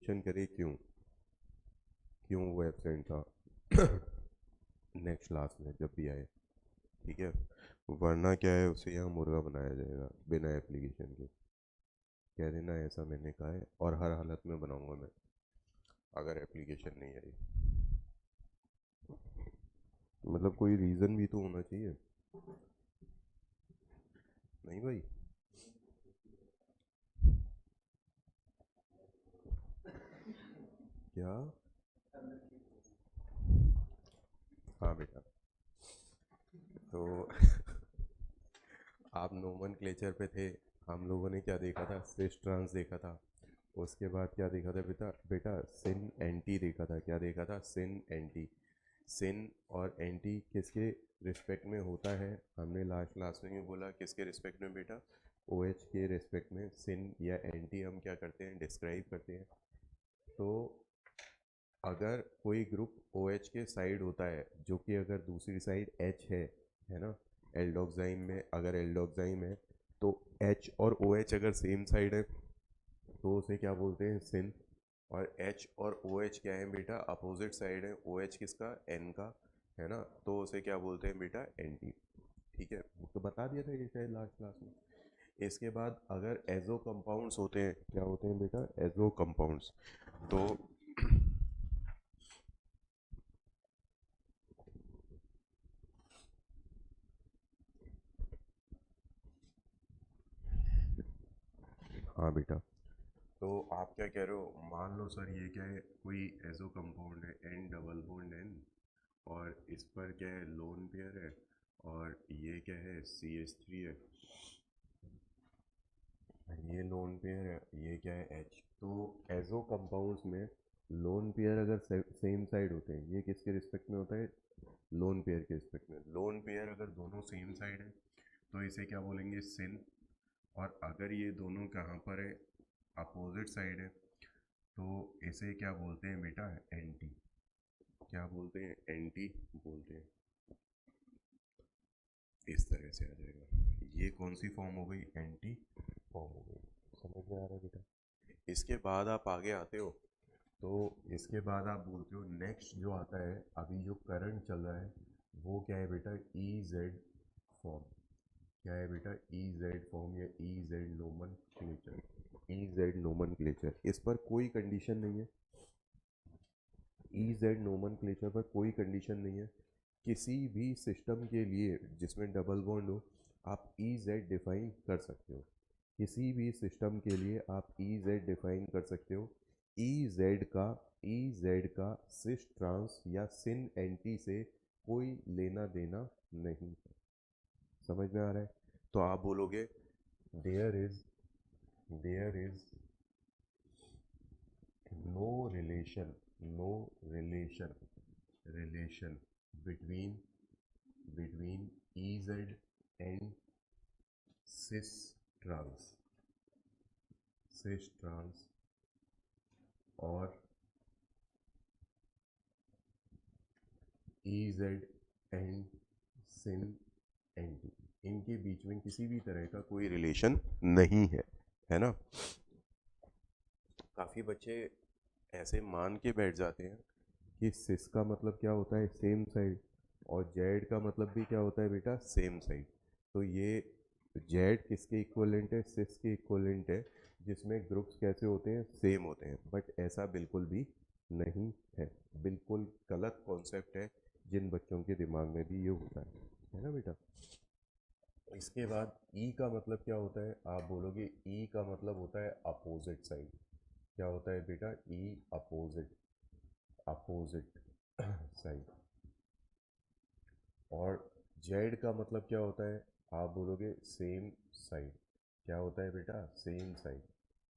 Question करे क्यों क्यों वो एब्सेंट था नेक्स्ट क्लास में जब भी आए, ठीक है। वरना क्या है, उसे यहाँ मुर्गा बनाया जाएगा बिना एप्लीकेशन के। कह देना ऐसा मैंने कहा है, और हर हालत में बनाऊंगा मैं अगर एप्लीकेशन नहीं आई। मतलब कोई रीज़न भी तो होना चाहिए, नहीं भाई? क्या? हाँ बेटा, तो आप नोमेनक्लेचर पे थे। हम लोगों ने क्या देखा था? सिस ट्रांस देखा था। उसके बाद क्या देखा था बेटा? बेटा सिन एंटी देखा था। क्या देखा था? सिन एंटी। सिन और एंटी किसके रिस्पेक्ट में होता है? हमने लास्ट क्लास में ही बोला, किसके रिस्पेक्ट में बेटा? ओ एच के रिस्पेक्ट में सिन या एंटी हम क्या करते हैं? डिस्क्राइब करते हैं। तो अगर कोई ग्रुप ओ एच के साइड होता है, जो कि अगर दूसरी साइड एच है ना, एल्डोक्साइम में अगर एल्डोक्साइम है, तो एच और ओ एच अगर सेम साइड है तो उसे क्या बोलते हैं? सिन। और एच और ओ एच क्या है बेटा? अपोजिट साइड है। ओ एच किसका? एन का, है ना, तो उसे क्या बोलते हैं बेटा? एंटी। ठीक है, तो बता दिया था ये शायद लास्ट क्लास में। इसके बाद अगर एजो कंपाउंड्स होते हैं, क्या होते हैं बेटा? Azo compounds. तो हाँ बेटा, तो आप क्या कह रहे हो? मान लो सर ये क्या है, कोई एजो कंपाउंड है, एन डबल बॉन्ड एन, और इस पर क्या है? लोन पेयर है, और ये क्या है? सी एच थ्री है, ये लोन पेयर है, ये क्या है? एच। तो एजो कंपाउंड्स में लोन पेयर अगर सेम साइड होते हैं, ये किसके रिस्पेक्ट में होता है? लोन पेयर के रिस्पेक्ट में। लोन पेयर अगर दोनों सेम साइड है तो इसे क्या बोलेंगे? सिन। और अगर ये दोनों कहाँ पर है? अपोजिट साइड है, तो इसे क्या बोलते हैं बेटा? एंटी। क्या बोलते हैं? एंटी बोलते हैं। इस तरह से आ जाएगा। ये कौन सी फॉर्म हो गई? एंटी फॉर्म हो गई। समझ में आ रहा है बेटा? इसके बाद आप आगे आते हो, तो इसके बाद आप बोलते हो नेक्स्ट जो आता है, अभी जो करंट चल रहा है वो क्या है बेटा? E Z form. क्या है बेटा? ई जेड फॉर्म या E Z Noman clutcher. E Z Noman clutcher, इस पर कोई कंडीशन नहीं है। ई जेड नोमन क्लेचर पर कोई कंडीशन नहीं है। किसी भी सिस्टम के लिए जिसमें डबल बॉन्ड हो, आप ई जेड डिफाइन कर सकते हो। किसी भी सिस्टम के लिए आप ई जेड डिफाइन कर सकते हो। ई जेड का ई जेड का सिस ट्रांस या सिन एंटी से कोई लेना देना नहीं है। समझ में आ रहा है? तो आप बोलोगे there is no relation, no relation, relation between Ez and cis trans, cis trans और Ez and sin एंटी, इनके बीच में किसी भी तरह का कोई रिलेशन नहीं है ना। काफ़ी बच्चे ऐसे मान के बैठ जाते हैं कि सिस का मतलब क्या होता है? Same side. और जेड का मतलब भी क्या होता है बेटा? Same side. तो ये जेड किसके इक्वलेंट है? सिस के इक्वलेंट है, जिसमें ग्रुप्स कैसे होते हैं? सेम होते हैं। बट ऐसा बिल्कुल भी नहीं है। बिल्कुल गलत कॉन्सेप्ट है जिन बच्चों के दिमाग में भी ये होता है ना बेटा। इसके बाद ई का मतलब क्या होता है? आप बोलोगे ई का मतलब होता है अपोजिट साइड। क्या होता है बेटा? ई अपोजिट, अपोजिट साइड। और जेड का मतलब क्या होता है? आप बोलोगे सेम साइड। क्या होता है बेटा? Same side.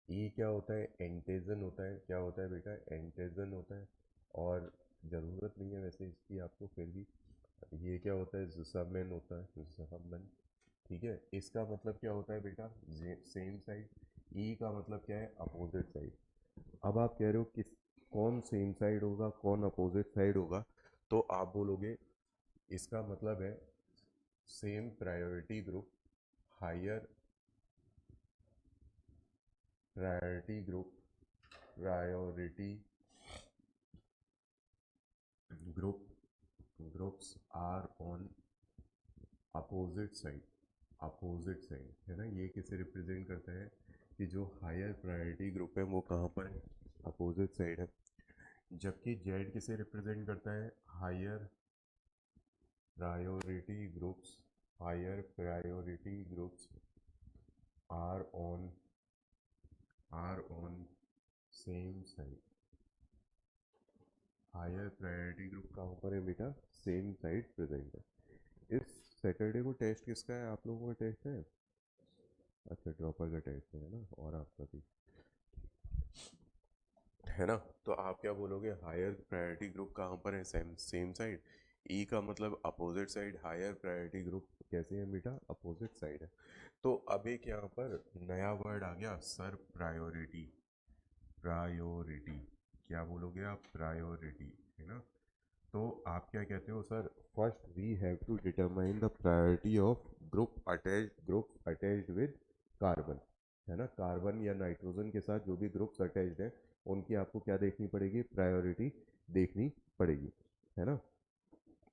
ई क्या होता है? एंटेजन होता है। क्या होता है बेटा? एंटेजन होता है। और ज़रूरत नहीं है वैसे इसकी आपको, फिर भी ये क्या होता है? जुसामेन होता है, जुसामेन। ठीक है, इसका मतलब क्या होता है बेटा? Same side. ई का मतलब क्या है? Opposite side. अब आप कह रहे हो किस, कौन सेम साइड होगा, कौन अपोजिट साइड होगा? तो आप बोलोगे इसका मतलब है same priority group, higher priority group priority groups are on opposite side है ना। ये किसे रिप्रेजेंट करता है कि जो हायर प्रायोरिटी ग्रुप है वो कहाँ पर है, अपोजिट साइड है। जबकि जेड किसे रिप्रेजेंट करता है, higher priority groups are on same side. Higher priority group कहाँ पर है बेटा, सेम साइड प्रेजेंट है। इस सैटरडे को टेस्ट किसका है, आप लोगों का टेस्ट है? अच्छा, ड्रॉपर का टेस्ट है ना, और आपका भी है ना। तो आप क्या बोलोगे, हायर प्रायोरिटी ग्रुप कहाँ पर है, सेम साइड। ई का मतलब opposite side, higher priority group कैसे है बेटा, अपोजिट साइड है। तो अब एक यहाँ पर नया वर्ड आ गया सर, प्रायोरिटी क्या बोलोगे आप, प्रायोरिटी है ना। तो आप क्या कहते हो sir, first we have to determine the priority of group attached with carbon, है ना। कार्बन या नाइट्रोजन के साथ जो भी ग्रुप्स अटैच्ड हैं उनकी आपको क्या देखनी पड़ेगी, प्रायोरिटी देखनी पड़ेगी, है ना।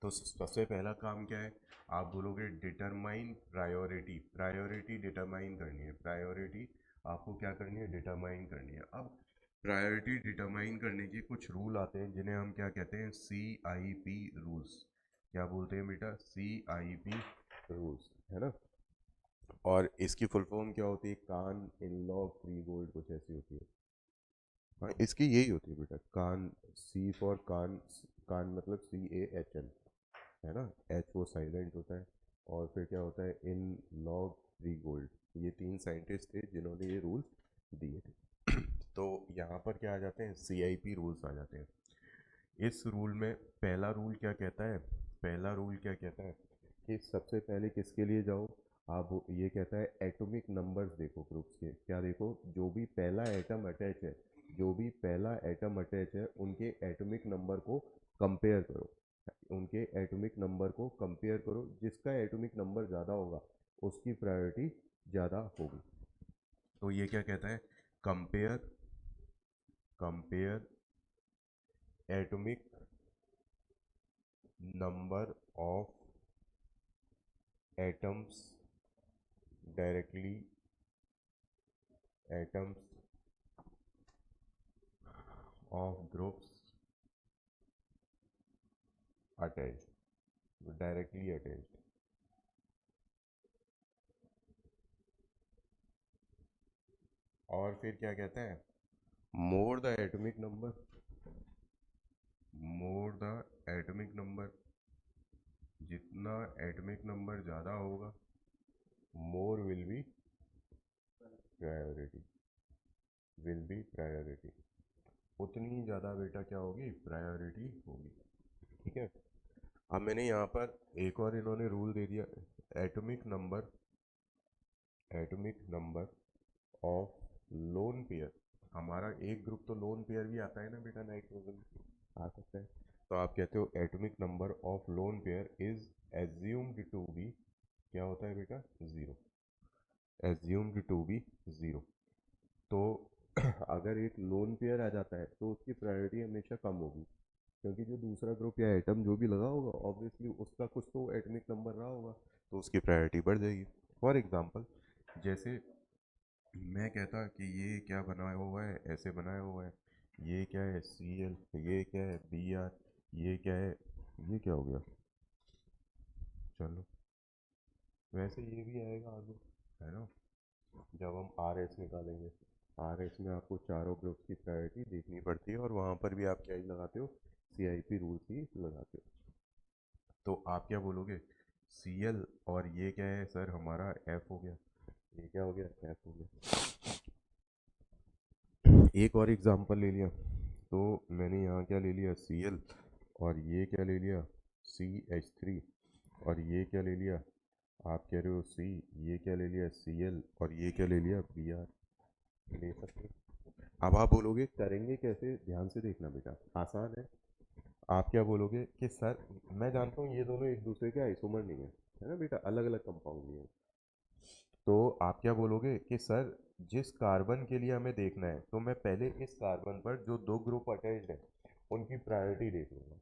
तो सबसे पहला काम क्या है, आप बोलोगे डिटरमाइन प्रायोरिटी डिटरमाइन करनी है, प्रायोरिटी आपको क्या करनी है, डिटरमाइन करनी है। अब प्रायोरिटी डिटरमाइन करने के कुछ रूल आते हैं जिन्हें हम क्या कहते हैं, CIP रूल्स। क्या बोलते हैं बेटा, CIP रूल्स, है ना। और इसकी फुल फॉर्म क्या होती है, कान इन लॉग फ्री गोल्ड, कुछ ऐसी होती है। हाँ, इसकी यही होती है बेटा, कान, C फॉर कान, कान मतलब CAHN, है ना। H वो साइलेंट होता है, और फिर क्या होता है, इन लॉग फ्री गोल्ड। ये तीन साइंटिस्ट थे जिन्होंने ये रूल्स दिए थे। तो यहाँ पर क्या आ जाते हैं, CIP रूल्स आ जाते हैं। इस रूल में पहला रूल क्या कहता है, पहला रूल क्या कहता है कि सबसे पहले किसके लिए जाओ आप, ये कहता है एटॉमिक नंबर्स देखो ग्रुप्स के, क्या देखो, जो भी पहला एटम अटैच है, जो भी पहला एटम अटैच है उनके एटॉमिक नंबर को कंपेयर करो, उनके एटॉमिक नंबर को कंपेयर करो, जिसका एटॉमिक नंबर ज़्यादा होगा उसकी प्रायोरिटी ज़्यादा होगी। तो ये क्या कहता है, compare compare atomic number of atoms directly atoms of groups attached, directly attached. और फिर क्या कहते हैं, more the atomic number, more the atomic number, जितना एटॉमिक नंबर ज़्यादा होगा, मोर प्रायोरिटी विल बी प्रायोरिटी, उतनी ही ज़्यादा बेटा क्या होगी, प्रायोरिटी होगी। ठीक है। अब मैंने यहाँ पर एक और इन्होंने रूल दे दिया, atomic number of lone pair. हमारा एक ग्रुप तो लोन पेयर भी आता है ना बेटा, नाइट्रोजन आ सकता है। तो आप कहते हो atomic number of lone pair is assumed to be, क्या होता है बेटा, zero, assumed to be zero. तो अगर एक लोन पेयर आ जाता है तो उसकी प्रायोरिटी हमेशा कम होगी, क्योंकि जो दूसरा ग्रुप या एटम जो भी लगा होगा ऑब्वियसली उसका कुछ तो एटॉमिक नंबर रहा होगा, तो उसकी प्रायोरिटी बढ़ जाएगी। फॉर एग्जांपल, जैसे मैं कहता कि ये क्या बनाया हुआ है, ऐसे बनाया हुआ है, ये क्या है, Cl, ये क्या है, Br, ये क्या है, ये क्या हो गया, चलो वैसे ये भी आएगा आगे, है ना। जब हम RS निकालेंगे, RS में आपको चारों ग्रुप्स की प्रायोरिटी देखनी पड़ती है, और वहाँ पर भी आप क्या ही लगाते हो, CIP रूल्स ही लगाते हो। तो आप क्या बोलोगे, Cl, और ये क्या है सर, हमारा F हो गया, ये क्या हो गया, F हो गया। एक और एग्जांपल ले लिया, तो मैंने यहाँ क्या ले लिया, Cl, और ये क्या ले लिया, CH3, और ये क्या ले लिया, आप कह रहे हो C, ये क्या ले लिया, Cl, और ये क्या ले लिया, Br, ले सकते हो। अब आप बोलोगे करेंगे कैसे, ध्यान से देखना बेटा, आसान है। आप क्या बोलोगे कि सर मैं जानता हूँ ये दोनों एक दूसरे के आइसोमर नहीं है, है ना बेटा, अलग अलग कंपाउंड नहीं है। तो आप क्या बोलोगे कि सर जिस कार्बन के लिए हमें देखना है तो मैं पहले इस कार्बन पर जो दो ग्रुप अटैच्ड है उनकी प्रायोरिटी देख लूँगा,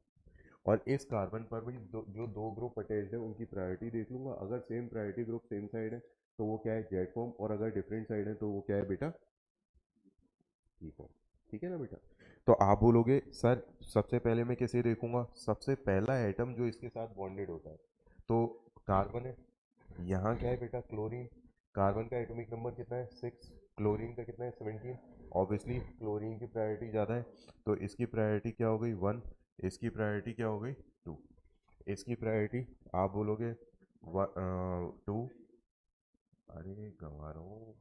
और इस कार्बन पर भी जो दो ग्रुप अटैच्ड है उनकी प्रायोरिटी देख लूँगा। अगर same priority group same side है तो वो क्या है, जेड फॉर्म, और अगर डिफरेंट साइड है तो वो क्या है बेटा, ई फॉर्म। ठीक है ना बेटा। तो आप बोलोगे सर सबसे पहले मैं किसे देखूंगा, सबसे पहला एटम जो इसके साथ बॉन्डेड होता है तो कार्बन है। यहाँ क्या है बेटा, क्लोरीन। कार्बन का एटॉमिक नंबर कितना है, 6। क्लोरीन का कितना है, 17। ऑब्वियसली क्लोरीन की प्रायोरिटी ज़्यादा है, तो इसकी प्रायोरिटी क्या हो गई, 1। इसकी प्रायोरिटी क्या हो गई, 2। इसकी प्रायोरिटी आप बोलोगे 2। अरे गंवारों,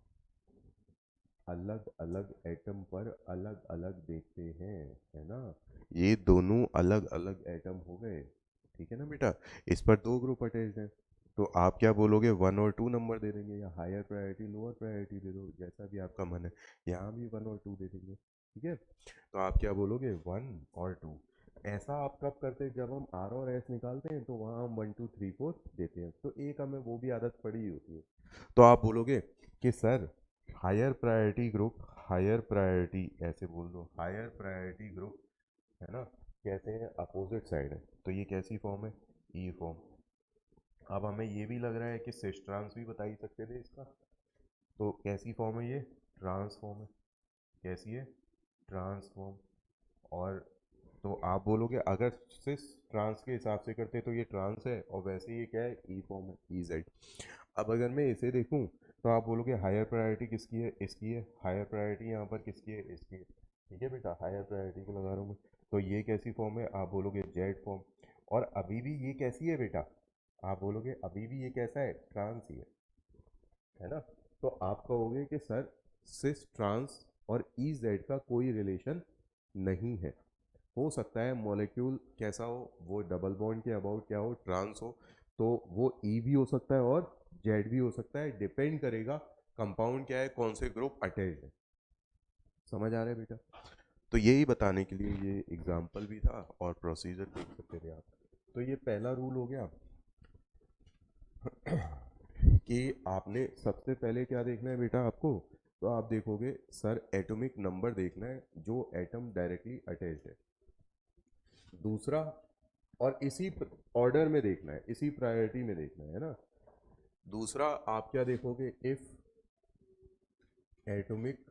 अलग अलग एटम पर अलग अलग देखते हैं, है ना। ये दोनों अलग अलग एटम हो गए, ठीक है ना बेटा। इस पर दो ग्रुप अटैच्ड हैं, तो आप क्या बोलोगे, 1 और 2 नंबर दे देंगे, या हायर प्रायोरिटी लोअर प्रायोरिटी दे दो, जैसा भी आपका मन है। यहाँ भी 1 और 2 दे देंगे, ठीक है। तो आप क्या बोलोगे, 1 और 2। ऐसा आप कब करते हैं, जब हम आर और एस निकालते हैं तो वहाँ हम 1 2 3 4 देते हैं, तो एक हमें वो भी आदत पड़ी होती है। तो आप बोलोगे कि sir higher priority group, higher priority ऐसे बोल दो, हायर प्रायोरिटी ग्रुप, है ना, कैसे हैं, अपोजिट साइड है, तो ये कैसी फॉर्म है, ई फॉर्म। अब हमें ये भी लग रहा है कि सिस ट्रांस भी बता ही सकते थे इसका, तो कैसी फॉर्म है ये, ट्रांसफॉर्म है। कैसी है, ट्रांसफॉर्म। और तो आप बोलोगे अगर सिस ट्रांस के हिसाब से करते तो ये ट्रांस है, और वैसे ये क्या है, ई फॉर्म है, ई जेड। अब अगर मैं इसे देखूं तो आप बोलोगे हायर प्रायोरिटी किसकी है, इसकी है। हायर प्रायोरिटी यहाँ पर किसकी है, इसकी है। ठीक है बेटा, हायर प्रायोरिटी को लगा रहा हूँ मैं। तो ये कैसी फॉर्म है, आप बोलोगे जेड फॉर्म। और अभी भी ये कैसी है बेटा, आप बोलोगे अभी भी ये कैसा है, ट्रांस ही है ना। तो आप कहोगे कि सर सिस ट्रांस और ई जेड का कोई रिलेशन नहीं है। हो सकता है मॉलिक्यूल कैसा हो, वो डबल बॉन्ड के अबाउट क्या हो, ट्रांस हो, तो वो ई भी हो सकता है और जेड भी हो सकता है, डिपेंड करेगा कंपाउंड क्या है, कौन से ग्रुप अटैच है। समझ आ रहा है बेटा। तो यही बताने के लिए ये एग्जाम्पल भी था, और प्रोसीजर देख सकते थे आप। तो ये पहला रूल हो गया कि आपने सबसे पहले क्या देखना है बेटा आपको, तो आप देखोगे सर एटॉमिक नंबर देखना है जो एटम डायरेक्टली अटैच्ड है। दूसरा, और इसी ऑर्डर में देखना है, इसी प्रायोरिटी में देखना है ना। दूसरा आप क्या देखोगे, if atomic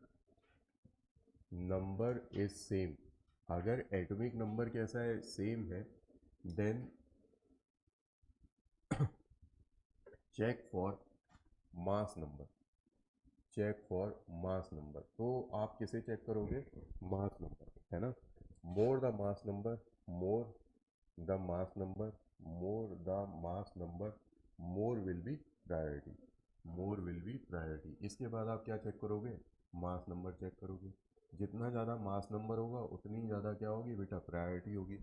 number is same. अगर एटॉमिक नंबर कैसा है, सेम है, then check for mass number. Check for mass number, तो आप किसे चेक करोगे, मास नंबर, है ना। More the mass number, more the mass number, more the mass number, more will be priority. More will be priority. इसके बाद आप क्या चेक करोगे, मास नंबर चेक करोगे। जितना ज़्यादा मास नंबर होगा उतनी ज़्यादा क्या होगी बेटा, प्रायोरिटी होगी।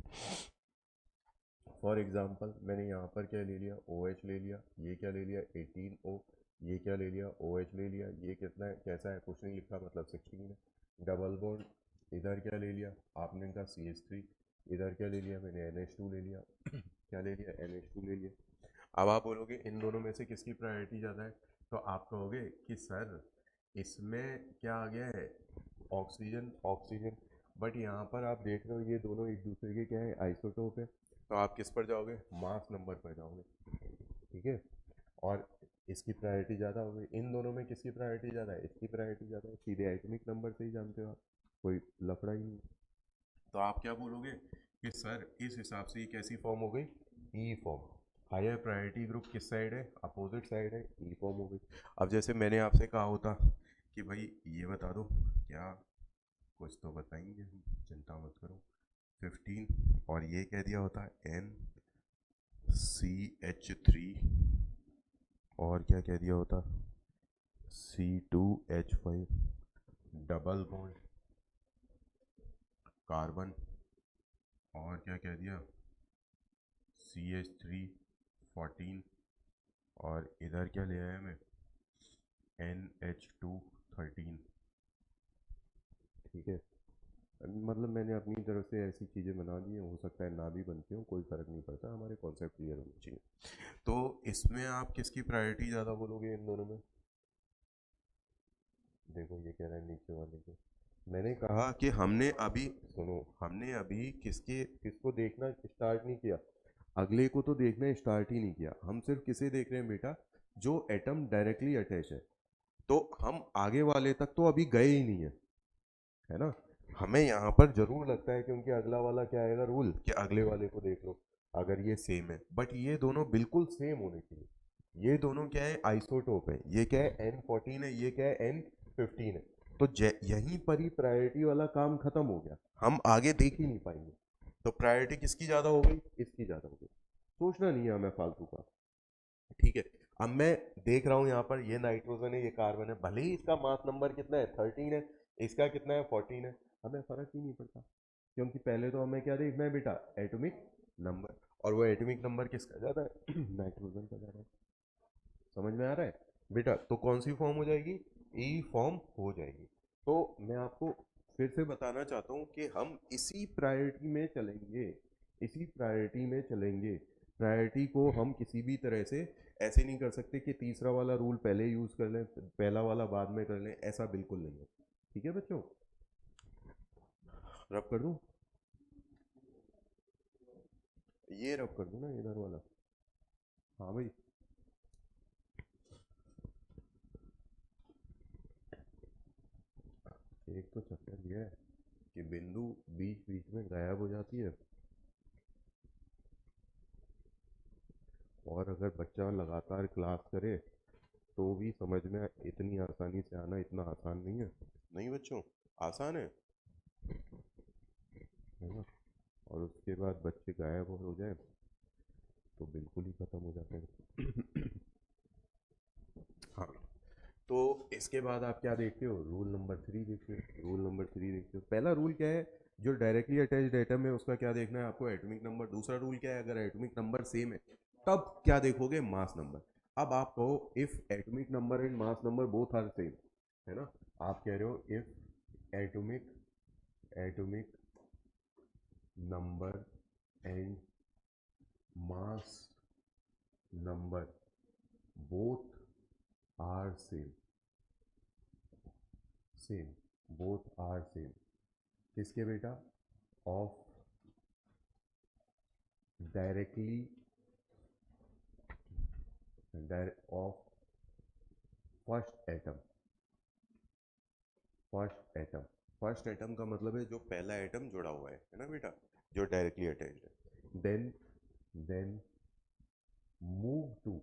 फॉर एग्जांपल मैंने यहाँ पर क्या ले लिया, ओ OH ले लिया, ये क्या ले लिया, 18O। ये क्या ले लिया, OH ले लिया, ये कितना है, कैसा है, कुछ नहीं लिखा, मतलब 16 है। डबल बॉन्ड इधर क्या ले लिया आपने, कहा CH3। इधर क्या ले लिया मैंने, NH2 ले लिया। क्या ले लिया, NH2 ले लिया। अब आप बोलोगे इन दोनों में से किसकी प्रायोरिटी ज़्यादा है, तो आप कहोगे कि सर इसमें क्या आ गया है, ऑक्सीजन, ऑक्सीजन। बट यहाँ पर आप देख रहे हो ये दोनों एक दूसरे के क्या है, आइसोटोप है, तो आप किस पर जाओगे, मास नंबर पर जाओगे, ठीक है। और इसकी प्रायोरिटी ज़्यादा हो गई, इन दोनों में किसकी प्रायोरिटी ज़्यादा है, इसकी प्रायोरिटी ज़्यादा है, सीधे एटॉमिक नंबर से ही जानते हो आप, कोई लफड़ा ही नहीं। तो आप क्या बोलोगे कि सर इस हिसाब से ये कैसी फॉर्म हो गई, ई फॉर्म। हायर प्रायोरिटी ग्रुप किस साइड है, अपोजिट साइड है, ई फॉर्म हो गई। अब जैसे मैंने आपसे कहा होता कि भाई ये बता दो, क्या कुछ तो बताएंगे हम, चिंता मत करो। 15, और ये कह दिया होता NCH3, और क्या कह दिया होता, C2H5, डबल बॉन्ड कार्बन, और क्या कह दिया, CH3 14, और इधर क्या ले आया मैं, NH2 13। ठीक है, मतलब मैंने अपनी तरफ से ऐसी चीज़ें बना दी हैं, हो सकता है ना भी बनती हो, कोई फ़र्क नहीं पड़ता, हमारे कॉन्सेप्ट क्लियर होने चाहिए। तो इसमें आप किसकी प्रायोरिटी ज़्यादा बोलोगे इन दोनों में, देखो ये कह रहा है नीचे वाले को। मैंने कहा कि हमने अभी, सुनो, हमने अभी किसको देखना स्टार्ट नहीं किया, अगले को तो देखना स्टार्ट ही नहीं किया। हम सिर्फ किसे देख रहे हैं बेटा, जो एटम डायरेक्टली अटैच है। तो हम आगे वाले तक तो अभी गए ही नहीं है ना। हमें यहाँ पर जरूर लगता है क्योंकि अगला वाला क्या आएगा रूल, कि अगले वाले को देख लो अगर ये सेम है, बट ये दोनों बिल्कुल सेम होने चाहिए। ये दोनों क्या है, आइसोटोप है। ये क्या है, N14 है, ये क्या है, N15 है। तो यहीं पर ही प्रायोरिटी वाला काम खत्म हो गया, हम आगे देख ही नहीं पाएंगे। तो प्रायोरिटी किसकी ज्यादा हो गई, इसकी ज्यादा हो गई। सोचना नहीं है हमें फालतू का। ठीक है, अब मैं देख रहा हूँ यहाँ पर ये नाइट्रोजन है, ये कार्बन है, भले ही इसका मास नंबर कितना है 13 है, इसका कितना है 14 है, हमें फर्क ही नहीं पड़ता। क्योंकि पहले तो हमें क्या देखना है बेटा, एटॉमिक नंबर। और वो एटॉमिक नंबर किसका ज़्यादा है नाइट्रोजन का ज़्यादा है। समझ में आ रहा है बेटा। तो कौन सी फॉर्म हो जाएगी, ई फॉर्म हो जाएगी। तो मैं आपको फिर से बताना चाहता हूँ कि हम इसी प्रायोरिटी में चलेंगे, इसी प्रायोरिटी में चलेंगे। प्रायोरिटी को हम किसी भी तरह से ऐसे नहीं कर सकते कि तीसरा वाला रूल पहले यूज़ कर लें, पहला वाला बाद में कर लें, ऐसा बिल्कुल नहीं है। ठीक है बच्चों, रब कर दूं, ये रब कर दूं ना इधर वाला। हाँ भाई, एक तो चक्कर ये है कि बिंदु बीच बीच में गायब हो जाती है, और अगर बच्चा लगातार क्लास करे तो भी समझ में इतनी आसानी से आना इतना आसान नहीं है। नहीं बच्चों, आसान है ना। और उसके बाद बच्चे गायब हो जाए तो बिल्कुल ही खत्म हो जाते हैं हाँ। तो इसके बाद आप क्या देखते हो, रूल नंबर 3 देखते हो। रूल नंबर 3 देखते हो, पहला रूल क्या है, जो डायरेक्टली अटैच्ड एटम है उसका क्या देखना है आपको, एटॉमिक नंबर। दूसरा रूल क्या है, अगर एटॉमिक नंबर सेम है तब क्या देखोगे, मास नंबर। अब आप कहो if atomic number and mass number both are same, है ना। आप कह रहे हो if atomic atomic number and mass number both are same, same, both are same, किसके बेटा, of directly of first atom, first atom. First atom का मतलब है जो पहला एटम जुड़ा हुआ है ना बेटा, जो डायरेक्टली अटैच्ड है। Then move to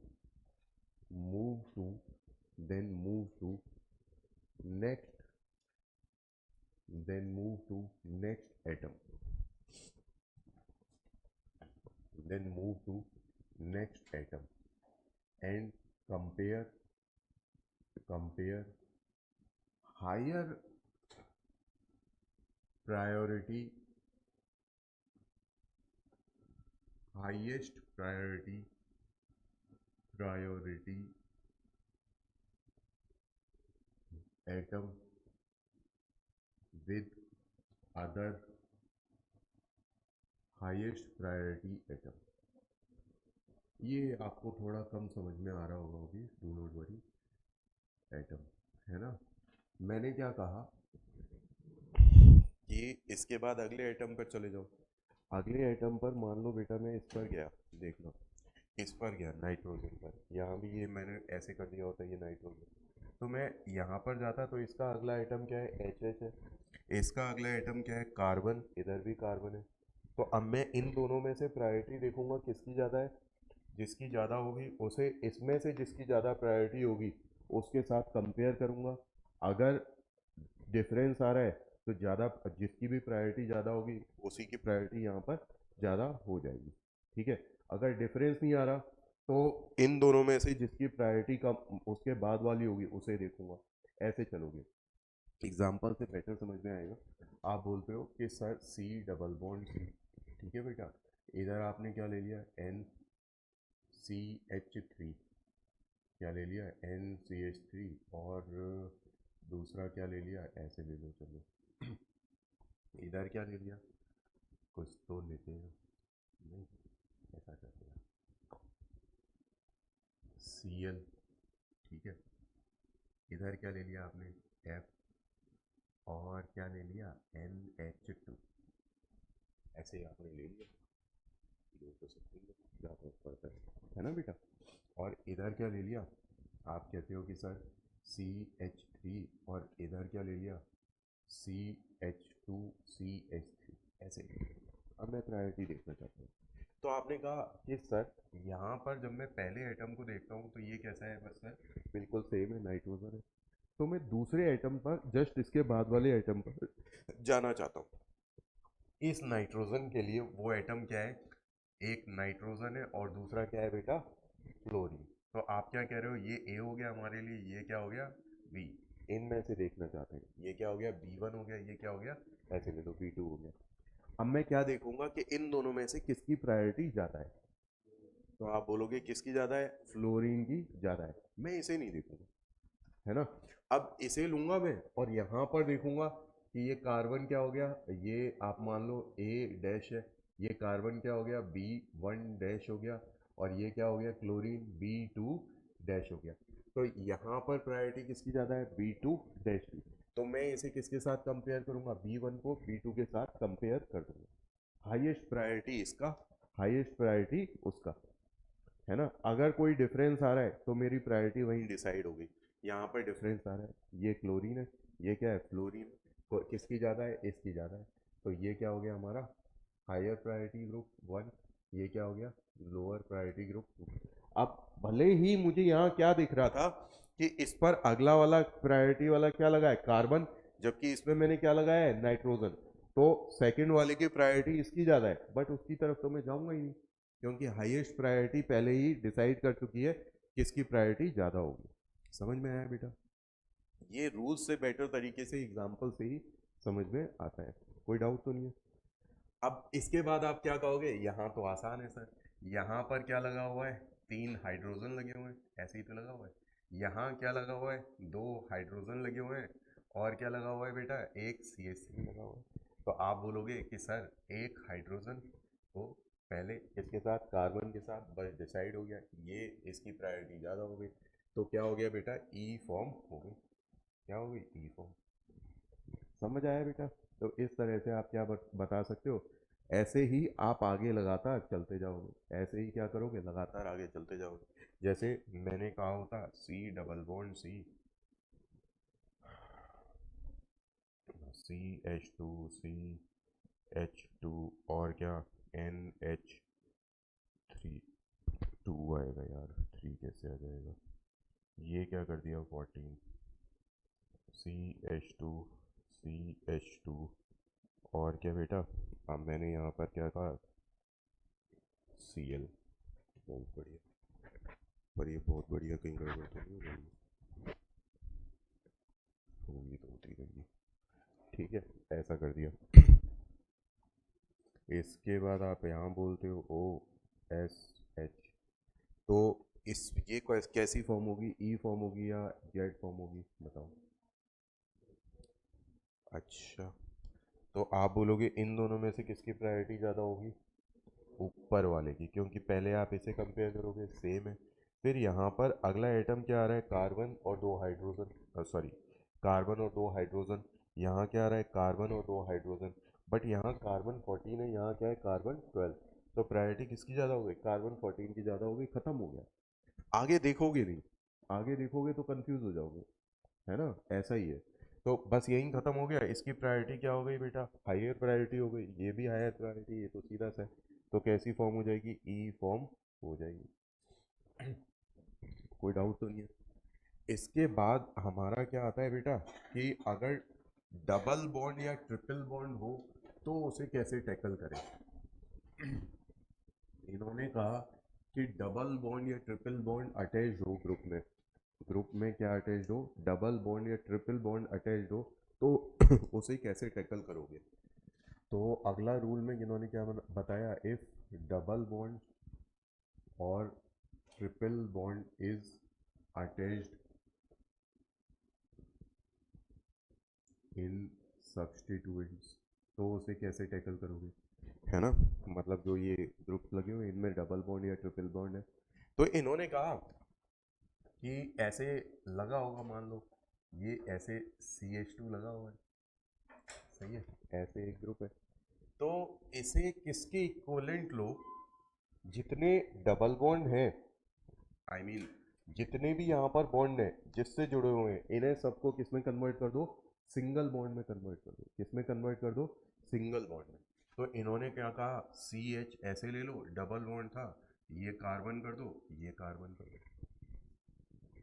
move to then move to next then move to next atom, then move to next atom and compare higher priority highest priority atom with other highest priority atom। ये आपको थोड़ा कम समझ में आ रहा होगा अभी, do not worry, atom, है ना। मैंने क्या कहा कि इसके बाद अगले एटम पर चले जाओ। अगले एटम पर मान लो बेटा मैं इस पर गया, देख लो इस पर गया नाइट्रोजन पर, यहाँ भी ये मैंने ऐसे कर दिया होता ये नाइट्रोजन, तो मैं यहाँ पर जाता तो इसका अगला आइटम क्या है, एच एच है। इसका अगला आइटम क्या है, कार्बन, इधर भी कार्बन है। तो अब मैं इन दोनों में से प्रायोरिटी देखूंगा किसकी ज़्यादा है, जिसकी ज़्यादा होगी उसे इसमें से जिसकी ज़्यादा प्रायोरिटी होगी उसके साथ कंपेयर करूंगा। अगर डिफरेंस आ रहा है तो ज़्यादा, जिसकी भी प्रायोरिटी ज़्यादा होगी उसी की प्रायोरिटी यहाँ पर ज़्यादा हो जाएगी। ठीक है, अगर डिफरेंस नहीं आ रहा तो इन दोनों में से जिसकी प्रायोरिटी कम उसके बाद वाली होगी उसे देखूंगा। ऐसे चलोगे, एग्जाम्पल से बेटर समझ में आएगा। आप बोलते हो कि sir C double bond C, ठीक है बेटा, इधर आपने क्या ले लिया, NCH3, क्या ले लिया, NCH3, और दूसरा क्या ले लिया, ऐसे ले लो चलो इधर क्या ले लिया, कुछ तो लेते हैं, नहीं ऐसा करते हैं, Cl, ठीक है। इधर क्या ले लिया आपने, F और क्या ले लिया NH2, ऐसे ही आपने ले लिया, दो तो सकते हैं, ज़्यादा पड़ता है ना बेटा। और इधर क्या ले लिया, आप कहते हो कि सर CH3, और इधर क्या ले लिया CH2CH3, ऐसे। अब मैं प्रायोरिटी देखना चाहता हूँ। तो आपने कहा कि सर यहाँ पर जब मैं पहले एटम को देखता हूँ तो ये कैसा है, बस सर बिल्कुल सेम है, नाइट्रोजन है। तो मैं दूसरे एटम पर, जस्ट इसके बाद वाले एटम पर जाना चाहता हूँ। इस नाइट्रोजन के लिए वो एटम क्या है, एक नाइट्रोजन है और दूसरा क्या है बेटा, फ्लोरीन। तो आप क्या कह रहे हो, ये ए हो गया हमारे लिए, ये क्या हो गया बी। इनमें से देखना चाहते हैं, ये क्या हो गया B1 हो गया, ये क्या हो गया, ऐसे ले लो B2 हो गया। अब मैं क्या देखूंगा कि इन दोनों में से किसकी प्रायोरिटी ज़्यादा है। तो आप बोलोगे किसकी ज़्यादा है, फ्लोरीन की ज़्यादा है। मैं इसे नहीं देखूंगा, है ना। अब इसे लूंगा मैं और यहाँ पर देखूंगा कि ये कार्बन क्या हो गया, ये आप मान लो A डैश है, ये कार्बन क्या हो गया B1 डैश हो गया, और ये क्या हो गया क्लोरीन B2 डैश हो गया। तो यहाँ पर प्रायोरिटी किसकी ज़्यादा है, B2 डैश की। तो मैं इसे किसके साथ कंपेयर करूंगा, B1 को B2 के साथ कंपेयर कर दूंगा। हाईएस्ट प्रायोरिटी इसका, हाईएस्ट प्रायोरिटी उसका, है ना। अगर कोई डिफरेंस आ रहा है तो मेरी प्रायोरिटी वहीं डिसाइड हो गई। यहाँ पर डिफरेंस आ रहा है, ये क्लोरीन है, ये क्या है फ्लोरीन, किसकी ज़्यादा है, इसकी ज़्यादा है। तो ये क्या हो गया हमारा हायर प्रायोरिटी ग्रुप 1, ये क्या हो गया लोअर प्रायोरिटी ग्रुप 2। अब भले ही मुझे यहाँ क्या दिख रहा था कि इस पर अगला वाला प्रायोरिटी वाला क्या लगा है कार्बन, जबकि इसमें मैंने क्या लगाया है नाइट्रोजन। तो सेकंड वाले की प्रायोरिटी इसकी ज़्यादा है, बट उसकी तरफ तो मैं जाऊंगा ही नहीं, क्योंकि हाईएस्ट प्रायोरिटी पहले ही डिसाइड कर चुकी है किसकी प्रायोरिटी ज़्यादा होगी। समझ में आया बेटा, ये रूल्स से बेटर तरीके से एग्जाम्पल से ही समझ में आता है, कोई डाउट तो नहीं है। अब इसके बाद आप क्या कहोगे, यहाँ तो आसान है सर, यहाँ पर क्या लगा हुआ है, 3 हाइड्रोजन लगे हुए हैं, ऐसे ही तो लगा हुआ है। यहाँ क्या लगा हुआ है, 2 हाइड्रोजन लगे हुए हैं, और क्या लगा हुआ है बेटा, एक CH3 लगा हुआ है। तो आप बोलोगे कि सर एक हाइड्रोजन तो पहले इसके साथ कार्बन के साथ बस डिसाइड हो गया, ये इसकी प्रायोरिटी ज़्यादा हो गई। तो क्या हो गया बेटा, ई फॉर्म हो गई, क्या हो गई ई फॉर्म। समझ आया बेटा। तो इस तरह से आप क्या बता सकते हो, ऐसे ही आप आगे लगातार चलते जाओगे, ऐसे ही क्या करोगे लगातार आगे चलते जाओगे। जैसे मैंने कहा होता C डबल बॉन्ड CH2CH2 और क्या NH3, 2 आएगा यार, 3 कैसे आ जाएगा, ये क्या कर दिया 14, CH2CH2 और क्या बेटा, अब मैंने यहाँ पर क्या कहा Cl। बहुत बढ़िया, पर ये बहुत बढ़िया कहीं गड़बड़ तो नहीं हो गई, होगी तो होती रहेगी। ठीक है, ऐसा कर दिया। इसके बाद आप यहाँ बोलते हो OSH, तो इस ये कैसी फॉर्म होगी, ई फॉर्म होगी या जेड फॉर्म होगी बताओ। अच्छा, तो आप बोलोगे इन दोनों में से किसकी प्रायोरिटी ज़्यादा होगी, ऊपर वाले की, क्योंकि पहले आप इसे कंपेयर करोगे सेम है। फिर यहाँ पर अगला एटम क्या आ रहा है, कार्बन और 2 हाइड्रोजन, सॉरी कार्बन और 2 हाइड्रोजन। यहाँ क्या आ रहा है, कार्बन और 2 हाइड्रोजन, बट यहाँ कार्बन 14 है, यहाँ क्या है कार्बन 12। तो प्रायोरिटी किसकी ज़्यादा हो गई, कार्बन 14 की ज़्यादा हो गई, खत्म हो गया। आगे देखोगे नहीं, आगे देखोगे तो कंफ्यूज हो जाओगे, है ना, ऐसा ही है। तो बस यही खत्म हो गया, इसकी प्रायोरिटी क्या हो गई बेटा, हायर प्रायोरिटी हो गई, ये भी हायर प्रायोरिटी, ये तो सीधा सा है। तो कैसी फॉर्म हो जाएगी, ई फॉर्म हो जाएगी। कोई डाउट तो नहीं है। इसके बाद हमारा क्या आता है बेटा, कि अगर डबल बॉन्ड या ट्रिपल बॉन्ड हो तो उसे कैसे टैकल करें। इन्होंने कहा कि डबल बॉन्ड या ट्रिपल बॉन्ड अटैच हो ग्रुप में, ग्रुप में क्या अटैच हो, डबल बॉन्ड या ट्रिपल बॉन्ड अटैच हो, तो उसे कैसे टैकल करोगे। तो अगला रूल में इन्होंने क्या बताया, इफ डबल बॉन्ड और triple bond is attached in substituents, तो उसे कैसे टैकल करोगे, है ना। मतलब जो ये ग्रुप्स लगे हुए इनमें डबल बॉन्ड या ट्रिपल बॉन्ड है, तो इन्होंने कहा कि ऐसे लगा होगा मान लो ये ऐसे CH2 लगा हुआ है, सही है, ऐसे एक ग्रुप है। तो इसे किसके इक्विवेलेंट लो, जितने डबल बॉन्ड हैं, आई मीन जितने भी यहाँ पर बॉन्ड हैं जिससे जुड़े हुए हैं, इन्हें सबको किस में कन्वर्ट कर दो, सिंगल बॉन्ड में कन्वर्ट कर दो। किस में कन्वर्ट कर दो, सिंगल बॉन्ड में। तो इन्होंने क्या कहा, CH ऐसे ले लो, डबल बॉन्ड था, ये कार्बन कर दो, ये कार्बन कर दो।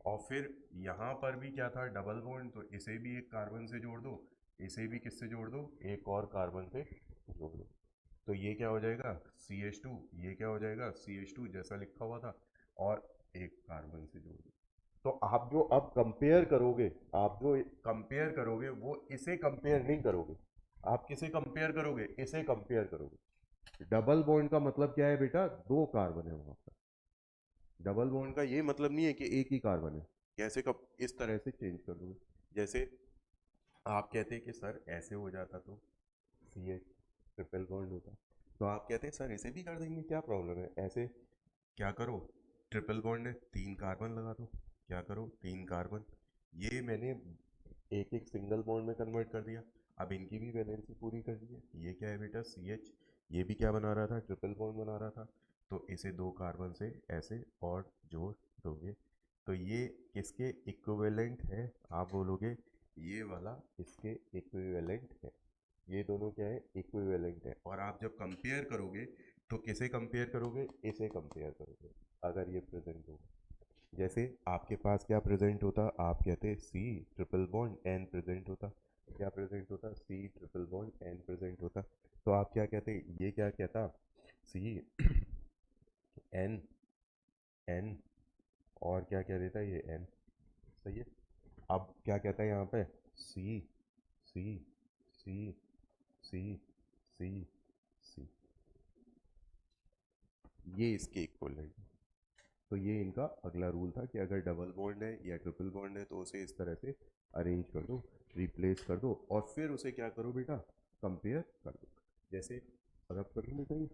और फिर यहाँ पर भी क्या था, डबल बॉन्ड, तो इसे भी एक कार्बन से जोड़ दो, इसे भी किससे जोड़ दो, एक और कार्बन से जोड़ दो। तो ये क्या हो जाएगा, CH2, ये क्या हो जाएगा, CH2 जैसा लिखा हुआ था, और एक कार्बन से जोड़ दो। तो आप जो अब कंपेयर करोगे, आप जो कंपेयर करोगे वो इसे कंपेयर नहीं करोगे, आप किसे कंपेयर करोगे, इसे कंपेयर करोगे। डबल बॉन्ड का मतलब क्या है बेटा, दो कार्बन है वहां पर। डबल बॉन्ड का ये मतलब नहीं है कि एक ही कार्बन है। कैसे, कब इस तरह से चेंज कर दोगे, जैसे आप कहते हैं कि सर ऐसे हो जाता तो CH ट्रिपल बॉन्ड होता, तो आप कहते हैं सर इसे भी कर देंगे, क्या प्रॉब्लम है, ऐसे क्या करो, ट्रिपल बॉन्ड है, तीन कार्बन लगा दो, क्या करो, तीन कार्बन, ये मैंने एक एक सिंगल बॉन्ड में कन्वर्ट कर दिया। अब इनकी भी वैलेंसी पूरी कर दी है। ये क्या है बेटा, CH, ये भी क्या बना रहा था, ट्रिपल बॉन्ड बना रहा था, तो इसे दो कार्बन से ऐसे और जोड़ दोगे, तो ये किसके इक्विवेलेंट है, आप बोलोगे ये वाला इसके इक्विवेलेंट है। ये दोनों क्या है, इक्विवेलेंट है। और आप जब कंपेयर करोगे तो किसे कंपेयर करोगे, इसे कंपेयर करोगे, अगर ये प्रेजेंट होगा। जैसे आपके पास क्या प्रेजेंट होता, आप कहते C triple bond N present होता, क्या प्रेजेंट होता, C triple bond N present होता, तो आप क्या कहते, ये क्या कहता, C N N, और क्या कह देता ये N, सही है। अब क्या कहता है यहाँ पे, C C C C C C, ये इसके इक्वलेंट। तो ये इनका अगला रूल था कि अगर डबल बॉन्ड है या ट्रिपल बॉन्ड है तो उसे इस तरह से अरेंज कर दो, रिप्लेस कर दो, और फिर उसे क्या करो बेटा, कंपेयर कर दो। जैसे अगर करो बेटा ये,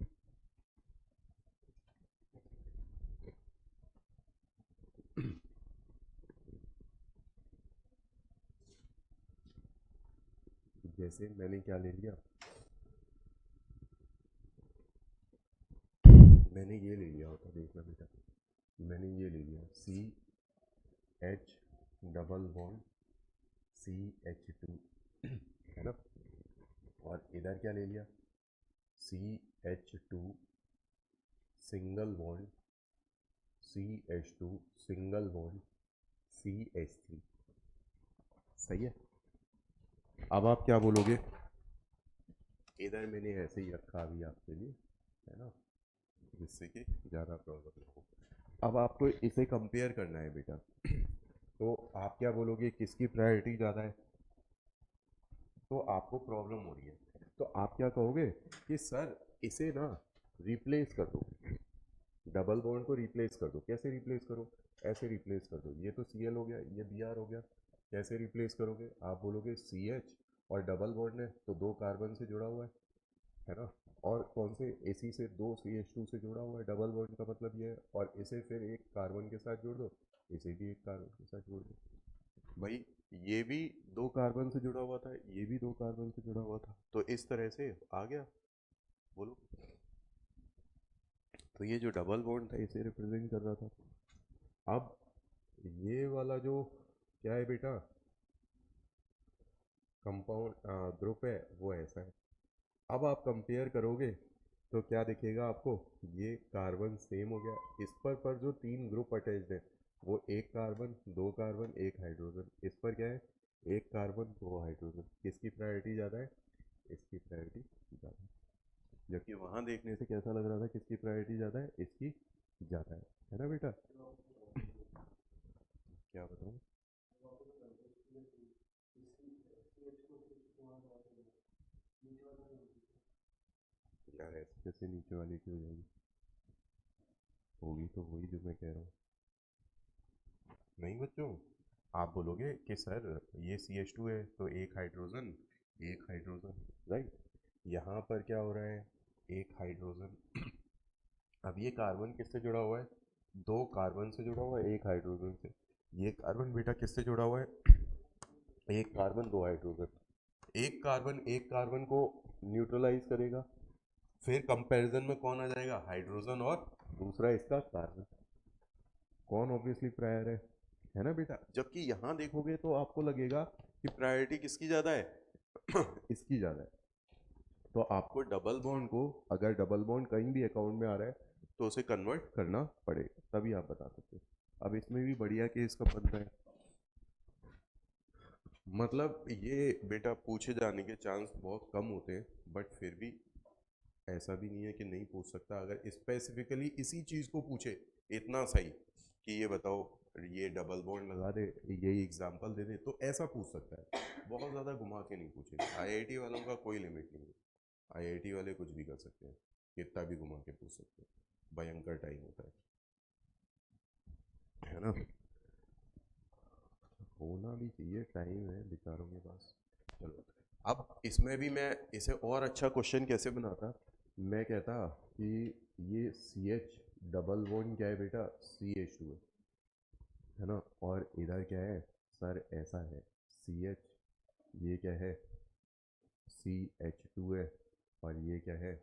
जैसे मैंने क्या ले लिया, मैंने ये ले लिया होता, देखना बेटा, मैंने ये ले लिया CH डबल बॉन्ड CH2 है ना, और इधर क्या ले लिया, CH2 single bond CH2 single bond CH3, सही है। अब आप क्या बोलोगे, इधर मैंने ऐसे ही रखा अभी आपके लिए, है ना, जिससे कि ज़्यादा प्रॉब्लम ना हो। अब आपको इसे कंपेयर करना है बेटा, तो आप क्या बोलोगे, किसकी प्रायोरिटी ज़्यादा है, तो आपको प्रॉब्लम हो रही है, तो आप क्या कहोगे कि सर इसे ना रिप्लेस कर दो, डबल बॉन्ड को रिप्लेस कर दो। कैसे रिप्लेस करो, ऐसे रिप्लेस कर दो, ये तो Cl हो गया, ये Br हो गया, कैसे रिप्लेस करोगे, आप बोलोगे CH, और डबल बॉन्ड है तो दो कार्बन से जुड़ा हुआ है ना, और कौन से, इसी से दो CH2 से जुड़ा हुआ है, डबल बॉन्ड का मतलब ये है, और इसे फिर एक कार्बन के साथ जोड़ दो, इसे भी एक कार्बन के साथ जोड़ दो, भाई ये भी दो कार्बन से जुड़ा हुआ था, ये भी दो कार्बन से जुड़ा हुआ था, तो इस तरह से आ गया, बोलो। तो ये जो डबल बॉन्ड था इसे रिप्रेजेंट कर रहा था। अब ये वाला जो क्या है बेटा, कंपाउंड ग्रुप है, वो ऐसा है। अब आप कंपेयर करोगे तो क्या दिखेगा आपको, ये कार्बन सेम हो गया, इस पर जो तीन ग्रुप अटैच्ड है वो एक कार्बन, दो कार्बन, एक हाइड्रोजन, इस पर क्या है, एक कार्बन, दो हाइड्रोजन, किसकी प्रायोरिटी ज़्यादा है, इसकी प्रायोरिटी ज़्यादा है। जबकि वहाँ देखने से कैसा लग रहा था, किसकी प्रायोरिटी ज़्यादा है, इसकी ज़्यादा है ना बेटा, क्या बताऊँ, यार ऐसे कैसे नीचे वाले की हो जाएगी, होगी तो वही जो मैं कह रहा हूँ। नहीं बच्चों, आप बोलोगे कि सर ये CH2 है तो एक हाइड्रोजन, एक हाइड्रोजन, राइट, यहाँ पर क्या हो रहा है, एक हाइड्रोजन। अब ये कार्बन किससे जुड़ा हुआ है, दो कार्बन से जुड़ा हुआ है, एक हाइड्रोजन से। ये कार्बन बेटा किससे जुड़ा हुआ है, एक कार्बन दो हाइड्रोजन, एक कार्बन को न्यूट्रलाइज करेगा, फिर कंपैरिजन में कौन आ जाएगा, हाइड्रोजन, और दूसरा इसका कार्बन, कौन ऑब्वियसली प्रायर है ना बेटा। जबकि यहाँ देखोगे तो आपको लगेगा कि प्रायोरिटी किसकी ज़्यादा है इसकी ज़्यादा है। तो आपको डबल बॉन्ड को, अगर डबल बॉन्ड कहीं भी अकाउंट में आ रहा है तो उसे कन्वर्ट करना पड़ेगा, तभी आप बता सकते हो। अब इसमें भी बढ़िया केस का बनता है, मतलब ये बेटा पूछे जाने के चांस बहुत कम होते हैं, बट फिर भी ऐसा भी नहीं है कि नहीं पूछ सकता। अगर स्पेसिफिकली इसी चीज़ को पूछे इतना सही कि ये बताओ ये डबल बॉन्ड लगा दे, यही एग्जांपल दे दे, तो ऐसा पूछ सकता है, बहुत ज़्यादा घुमा के नहीं पूछेगा। आईआईटी वालों का कोई लिमिट नहीं है, आईआईटी वाले कुछ भी कर सकते हैं, कितना भी घुमा के पूछ सकते हैं, भयंकर टाइम होता है ना। होना भी चाहिए, टाइम है बेचारों के पास। चलो, अब इसमें भी मैं इसे और अच्छा क्वेश्चन कैसे बनाता, मैं कहता कि ये सी एच डबल बॉन्ड क्या है बेटा, सी एच टू है ना, और इधर क्या है सर, ऐसा है सी एच, ये क्या है सी एच टू है, और ये क्या है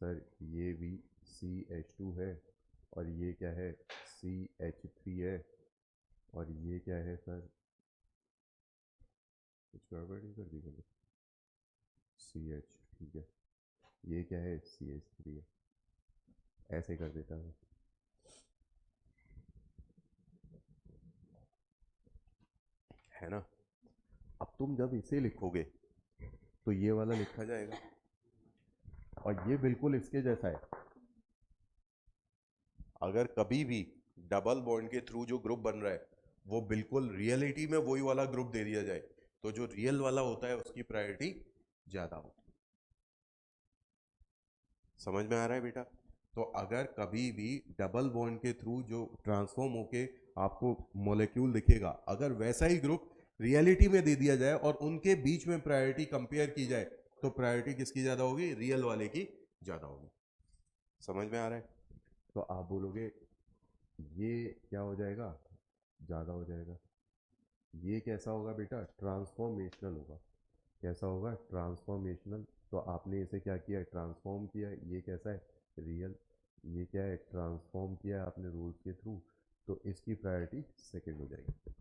सर, ये भी सी एच टू है, और ये क्या है सी एच थ्री है, और ये क्या है सर, कुछ गड़बड़ नहीं कर दी मैंने, सी एच, ठीक है, ये क्या है सी एच थ्री है, ऐसे कर देता हूँ, है ना। अब तुम जब इसे लिखोगे तो ये वाला लिखा जाएगा, और ये बिल्कुल इसके जैसा है। अगर कभी भी डबल बॉन्ड के थ्रू जो ग्रुप बन रहा है वो बिल्कुल रियलिटी में वही वाला ग्रुप दे दिया जाए, तो जो रियल वाला होता है उसकी प्रायोरिटी ज्यादा होती है। समझ में आ रहा है बेटा। तो अगर कभी भी डबल बॉन्ड के थ्रू जो ट्रांसफॉर्म होके आपको मॉलिक्यूल दिखेगा, अगर वैसा ही ग्रुप रियलिटी में दे दिया जाए और उनके बीच में प्रायोरिटी कंपेयर की जाए, तो प्रायोरिटी किसकी ज्यादा होगी, रियल वाले की ज्यादा होगी। समझ में आ रहा है। तो आप बोलोगे ये क्या हो जाएगा, ज़्यादा हो जाएगा। ये कैसा होगा बेटा, ट्रांसफॉर्मेशनल होगा। कैसा होगा, ट्रांसफॉर्मेशनल। तो आपने इसे क्या किया, ट्रांसफॉर्म किया, ये कैसा है, रियल। ये क्या है, ट्रांसफॉर्म किया है आपने रूल्स के थ्रू, तो इसकी प्रायोरिटी सेकंड हो जाएगी।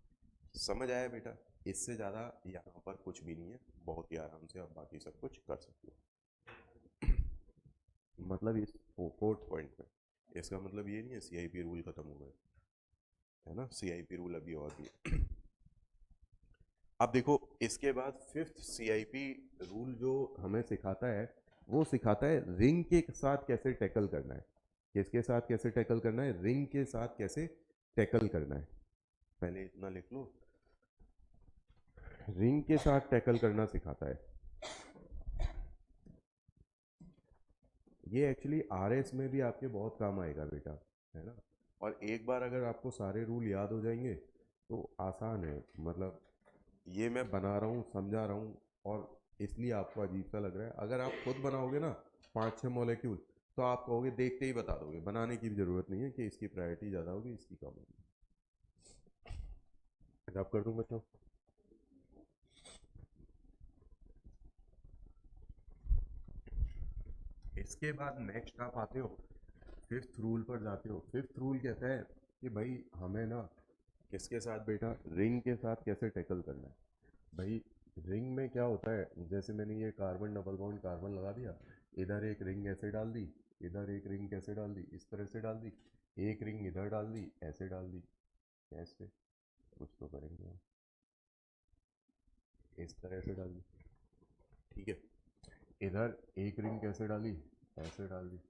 समझ आया बेटा। इससे ज़्यादा यहाँ पर कुछ भी नहीं है, बहुत ही आराम से आप बाकी सब कुछ कर सकते हो। मतलब इस फोर्थ पॉइंट में इसका मतलब ये नहीं है सीआईपी रूल खत्म हो गए, है ना, सीआईपी रूल अभी और भी है। अब देखो इसके बाद फिफ्थ सीआईपी रूल जो हमें सिखाता है, वो सिखाता है रिंग के साथ कैसे टैकल करना है। किसके साथ कैसे टैकल करना है, रिंग के साथ कैसे टैकल करना है। पहले इतना लिख लो, रिंग के साथ टैकल करना सिखाता है। ये एक्चुअली आरएस में भी आपके बहुत काम आएगा बेटा, है ना। और एक बार अगर आपको सारे रूल याद हो जाएंगे तो आसान है, मतलब ये मैं बना रहा हूँ, समझा रहा हूँ, और इसलिए आपको अजीब सा लग रहा है। अगर आप खुद बनाओगे ना 5-6 मॉलिक्यूल, तो आप कहोगे, देखते ही बता दोगे, बनाने की भी ज़रूरत नहीं है कि इसकी प्रायोरिटी ज़्यादा होगी, इसकी कम होगी। आप कर दूँ बच्चों। इसके बाद नेक्स्ट आप आते हो, फिफ्थ रूल पर जाते हो। फिफ्थ रूल कहता है कि भाई हमें ना किसके साथ बेटा, रिंग के साथ कैसे टैकल करना है। भाई रिंग में क्या होता है, जैसे मैंने ये कार्बन डबल बॉन्ड कार्बन लगा दिया, इधर एक रिंग ऐसे डाल दी, इधर एक रिंग कैसे डाल दी, इस तरह से डाल दी, एक रिंग इधर डाल दी, ऐसे डाल दी, कैसे, कुछ तो करेंगे हम, इस तरह से डाल दी, ठीक है। इधर एक रिंग कैसे डाली, ऐसे डाल दी,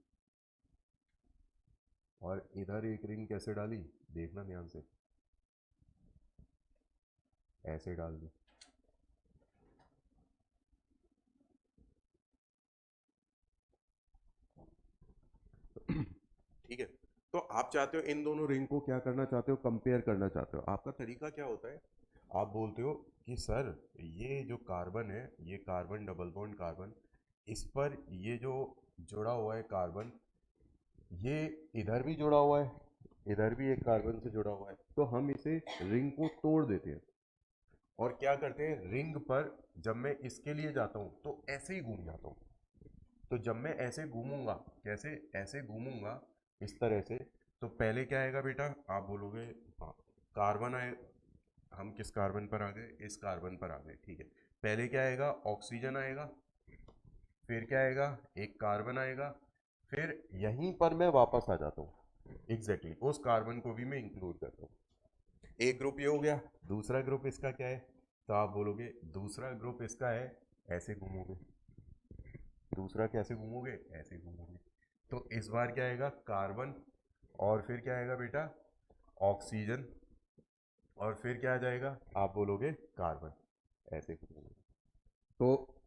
और इधर एक रिंग कैसे डाली, देखना ध्यान से, ऐसे डाल दी। ठीक है। तो आप चाहते हो इन दोनों रिंग को क्या करना चाहते हो, कंपेयर करना चाहते हो। आपका तरीका क्या होता है, आप बोलते हो कि सर ये जो कार्बन है, ये कार्बन डबल बॉन्ड कार्बन, इस पर ये जो जुड़ा हुआ है कार्बन, ये इधर भी जुड़ा हुआ है, इधर भी एक कार्बन से जुड़ा हुआ है, तो हम इसे रिंग को तोड़ देते हैं, और क्या करते हैं, रिंग पर जब मैं इसके लिए जाता हूँ तो ऐसे ही घूम जाता हूँ। तो जब मैं ऐसे घूमूंगा, कैसे, ऐसे घूमूंगा इस तरह से, तो पहले क्या आएगा बेटा, आप बोलोगे, हाँ, कार्बन आए, हम किस कार्बन पर आ गए, इस कार्बन पर आ गए, ठीक है। पहले क्या आएगा, ऑक्सीजन आएगा, फिर क्या आएगा, एक कार्बन आएगा, फिर यहीं पर मैं वापस आ जाता हूँ एग्जैक्टली उस कार्बन को भी मैं इंक्लूड करता हूँ। एक ग्रुप ये हो गया। दूसरा ग्रुप इसका क्या है, तो आप बोलोगे दूसरा ग्रुप इसका है, ऐसे घूमोगे, दूसरा कैसे घूमोगे, ऐसे घूमोगे। तो इस बार क्या आएगा, कार्बन, और फिर क्या आएगा बेटा, ऑक्सीजन, और फिर क्या आ जाएगा, आप बोलोगे कार्बन, ऐसे घूमोगे। तो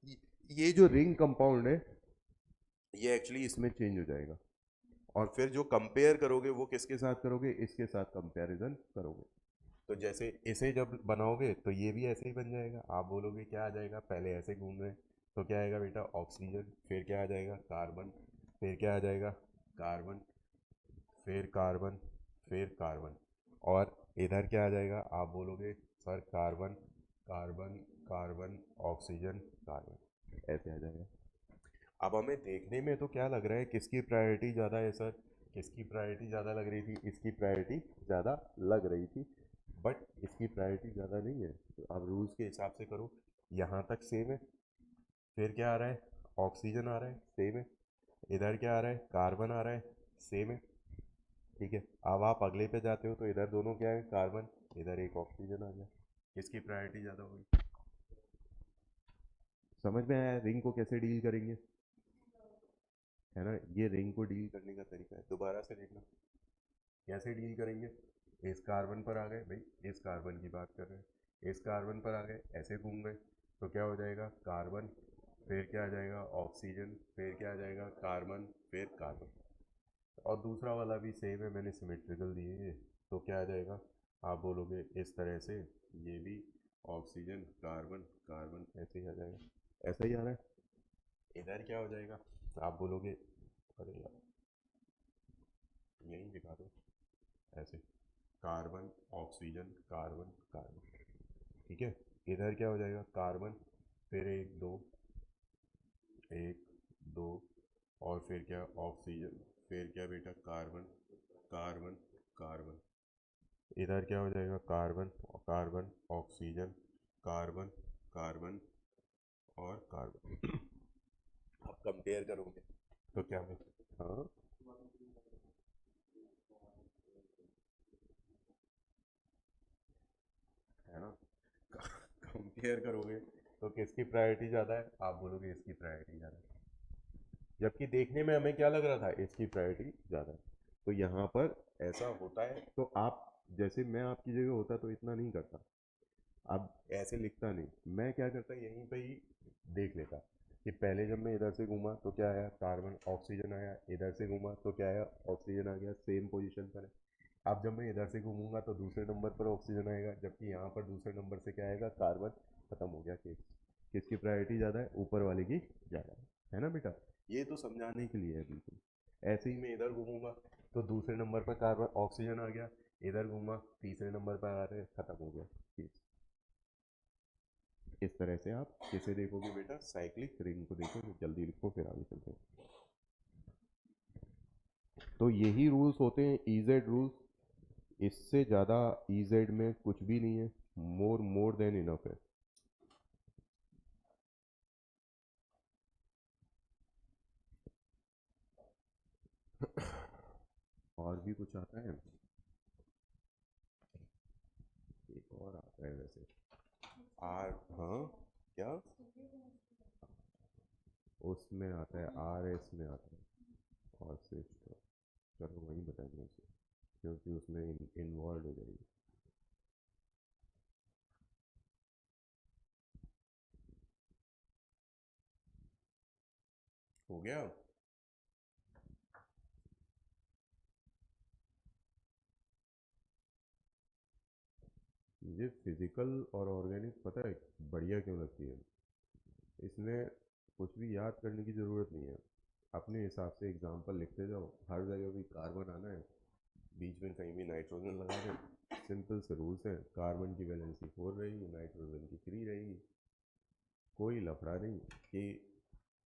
ये जो रिंग कंपाउंड है ये एक्चुअली इसमें चेंज हो जाएगा, और फिर जो कंपेयर करोगे वो किसके साथ करोगे, इसके साथ कंपैरिजन करोगे। तो जैसे इसे जब बनाओगे तो ये भी ऐसे ही बन जाएगा, आप बोलोगे क्या आ जाएगा, पहले ऐसे घूम रहे हैं, तो क्या आएगा बेटा, ऑक्सीजन, फिर क्या आ जाएगा, कार्बन, फिर क्या आ जाएगा, कार्बन, फिर कार्बन, फिर कार्बन, और इधर क्या आ जाएगा, आप बोलोगे sir carbon, carbon, carbon, oxygen, carbon, ऐसे आ जाएगा। अब हमें देखने में तो क्या लग रहा है, किसकी प्रायोरिटी ज़्यादा है सर, किसकी प्रायोरिटी ज़्यादा लग रही थी, इसकी प्रायोरिटी ज़्यादा लग रही थी, बट इसकी प्रायोरिटी ज़्यादा नहीं है। तो अब रूल्स के हिसाब से करो, यहाँ तक सेम है, फिर क्या आ रहा है, ऑक्सीजन आ रहा है, सेम है, इधर क्या आ रहा है, कार्बन आ रहा है, सेम है, ठीक है। अब आप अगले पे जाते हो तो इधर दोनों क्या है, कार्बन, इधर एक ऑक्सीजन आ गया, किसकी प्रायोरिटी ज़्यादा होगी। समझ में आया रिंग को कैसे डील करेंगे, है ना, ये रिंग को डील करने का तरीका है। दोबारा से देखना कैसे डील करेंगे, इस कार्बन पर आ गए भाई, इस कार्बन की बात कर रहे हैं, इस कार्बन पर आ गए, ऐसे घूम गए, तो क्या हो जाएगा, कार्बन, फिर क्या आ जाएगा, ऑक्सीजन, फिर क्या आ जाएगा, कार्बन, फिर कार्बन। और दूसरा वाला भी सेम है, मैंने सिमेट्रिकल दिए हैं, तो क्या आ जाएगा, आप बोलोगे इस तरह से, ये भी ऑक्सीजन, कार्बन, कार्बन, ऐसे ही आ जाएगा, ऐसा ही आ रहा है। इधर क्या हो जाएगा, आप बोलोगे अरे यार यहीं दिखा दो, ऐसे, कार्बन, ऑक्सीजन, कार्बन, कार्बन, ठीक है। इधर क्या हो जाएगा, कार्बन, फिर एक दो, एक दो, और फिर क्या, ऑक्सीजन, फिर क्या बेटा, कार्बन, कार्बन, कार्बन, इधर क्या हो जाएगा, carbon, carbon, oxygen, carbon, carbon, और कार्बन। आप कंपेयर करोगे तो क्या मिलेगा, हाँ, है ना, कंपेयर करोगे तो किसकी प्रायोरिटी ज़्यादा है, आप बोलोगे इसकी प्रायोरिटी ज़्यादा है, जबकि देखने में हमें क्या लग रहा था, इसकी प्रायोरिटी ज़्यादा है। तो यहाँ पर ऐसा होता है, तो आप, जैसे मैं आपकी जगह होता तो इतना नहीं करता, अब ऐसे लिखता नहीं, मैं क्या करता, यहीं पे ही देख लेता कि पहले जब मैं इधर से घूमा तो क्या आया, कार्बन, ऑक्सीजन आया, इधर से घूमा तो क्या आया, ऑक्सीजन आ गया, सेम पोजीशन पर है। अब जब मैं इधर से घूमूंगा तो दूसरे नंबर पर ऑक्सीजन आएगा, जबकि यहाँ पर दूसरे नंबर से क्या आएगा, कार्बन, खत्म हो गया केस। किसकी प्रायोरिटी ज़्यादा है, ऊपर वाले की ज़्यादा है ना बेटा, ये तो समझाने के लिए है बिल्कुल। ऐसे ही मैं इधर घूमूंगा तो दूसरे नंबर पर कार्बन, ऑक्सीजन आ गया, इधर घूमा तीसरे नंबर पर आ रहे, खत्म हो गया केस। इस तरह से आप किसे देखोगे बेटा, साइक्लिक रिंग को देखो, जल्दी लिखो फिर आगे चलते हैं। तो यही रूल्स होते हैं ईजेड रूल्स, इससे ज़्यादा ईजेड में कुछ भी नहीं है, मोर मोर देन इनफ है। और भी कुछ आता है, एक और आता है वैसे, आर, हाँ, क्या, उसमें आता है, आर एस में आता है, और सिर्फ, चलो वहीं बताएंगे उसे, क्योंकि उसमें इन्वॉल्व हो जाएगी। हो गया। मुझे फिजिकल और ऑर्गेनिक पता है बढ़िया क्यों लगती है, इसमें कुछ भी याद करने की ज़रूरत नहीं है, अपने हिसाब से एग्जाम्पल लिखते जाओ, हर जगह भी कार्बन आना है, बीच में कहीं भी नाइट्रोजन लगा दें, सिंपल से रूल्स हैं, कार्बन की वैलेंसी 4 रहेगी, नाइट्रोजन की 3 रहेगी। कोई लफड़ा नहीं कि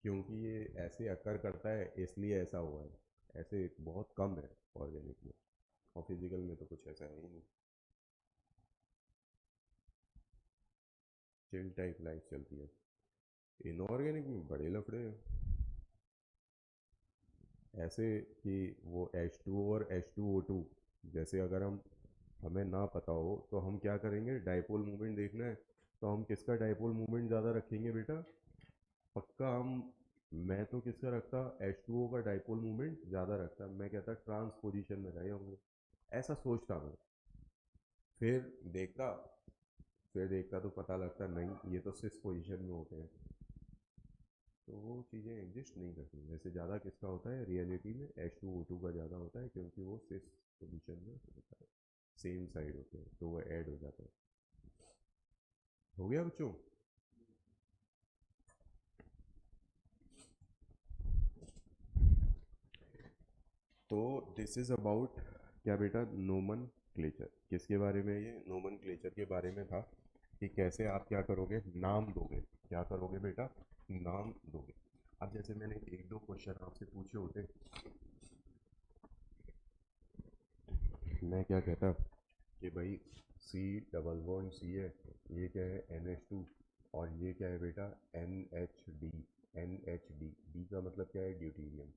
क्योंकि ये ऐसे अकर करता है इसलिए ऐसा हुआ है, ऐसे बहुत कम है ऑर्गेनिक में, और फिजिकल में तो कुछ ऐसा है ही नहीं। चिल टाइप लाइफ चलती है। इनऑर्गेनिक में बड़े लफड़े हैं, ऐसे कि वो H2 और H2O2, जैसे अगर हमें ना पता हो तो हम क्या करेंगे, डाइपोल मूवमेंट देखना है तो हम किसका डाइपोल मूवमेंट ज़्यादा रखेंगे बेटा, पक्का हम, मैं तो किसका रखता, H2O का डाइपोल मूवमेंट ज़्यादा रखता, मैं कहता ट्रांस पोजीशन में रहे होंगे, ऐसा सोचता मैं। फिर देखता फिर देखता तो पता लगता नहीं ये तो सिस पोजीशन में होते हैं, तो वो चीज़ें एग्जिस्ट नहीं करती। वैसे ज़्यादा किसका होता है रियलिटी में, H2O2 का ज़्यादा होता है, क्योंकि वो सिस पोजीशन में होता है, सेम साइड होते हैं, तो वो ऐड हो जाता है। हो गया बच्चों? तो दिस इज़ अबाउट क्या बेटा, नोमन क्लेचर। किसके बारे में, ये नोमन क्लेचर के बारे में था कि कैसे आप क्या करोगे, नाम दोगे, क्या करोगे बेटा, नाम दोगे। अब जैसे मैंने एक दो क्वेश्चन आपसे पूछे होते, मैं क्या कहता कि भाई सी डबल बॉन्ड सी है, ये क्या है NH2, और ये क्या है बेटा NHD, NHD, डी का मतलब क्या है, ड्यूटीरियम,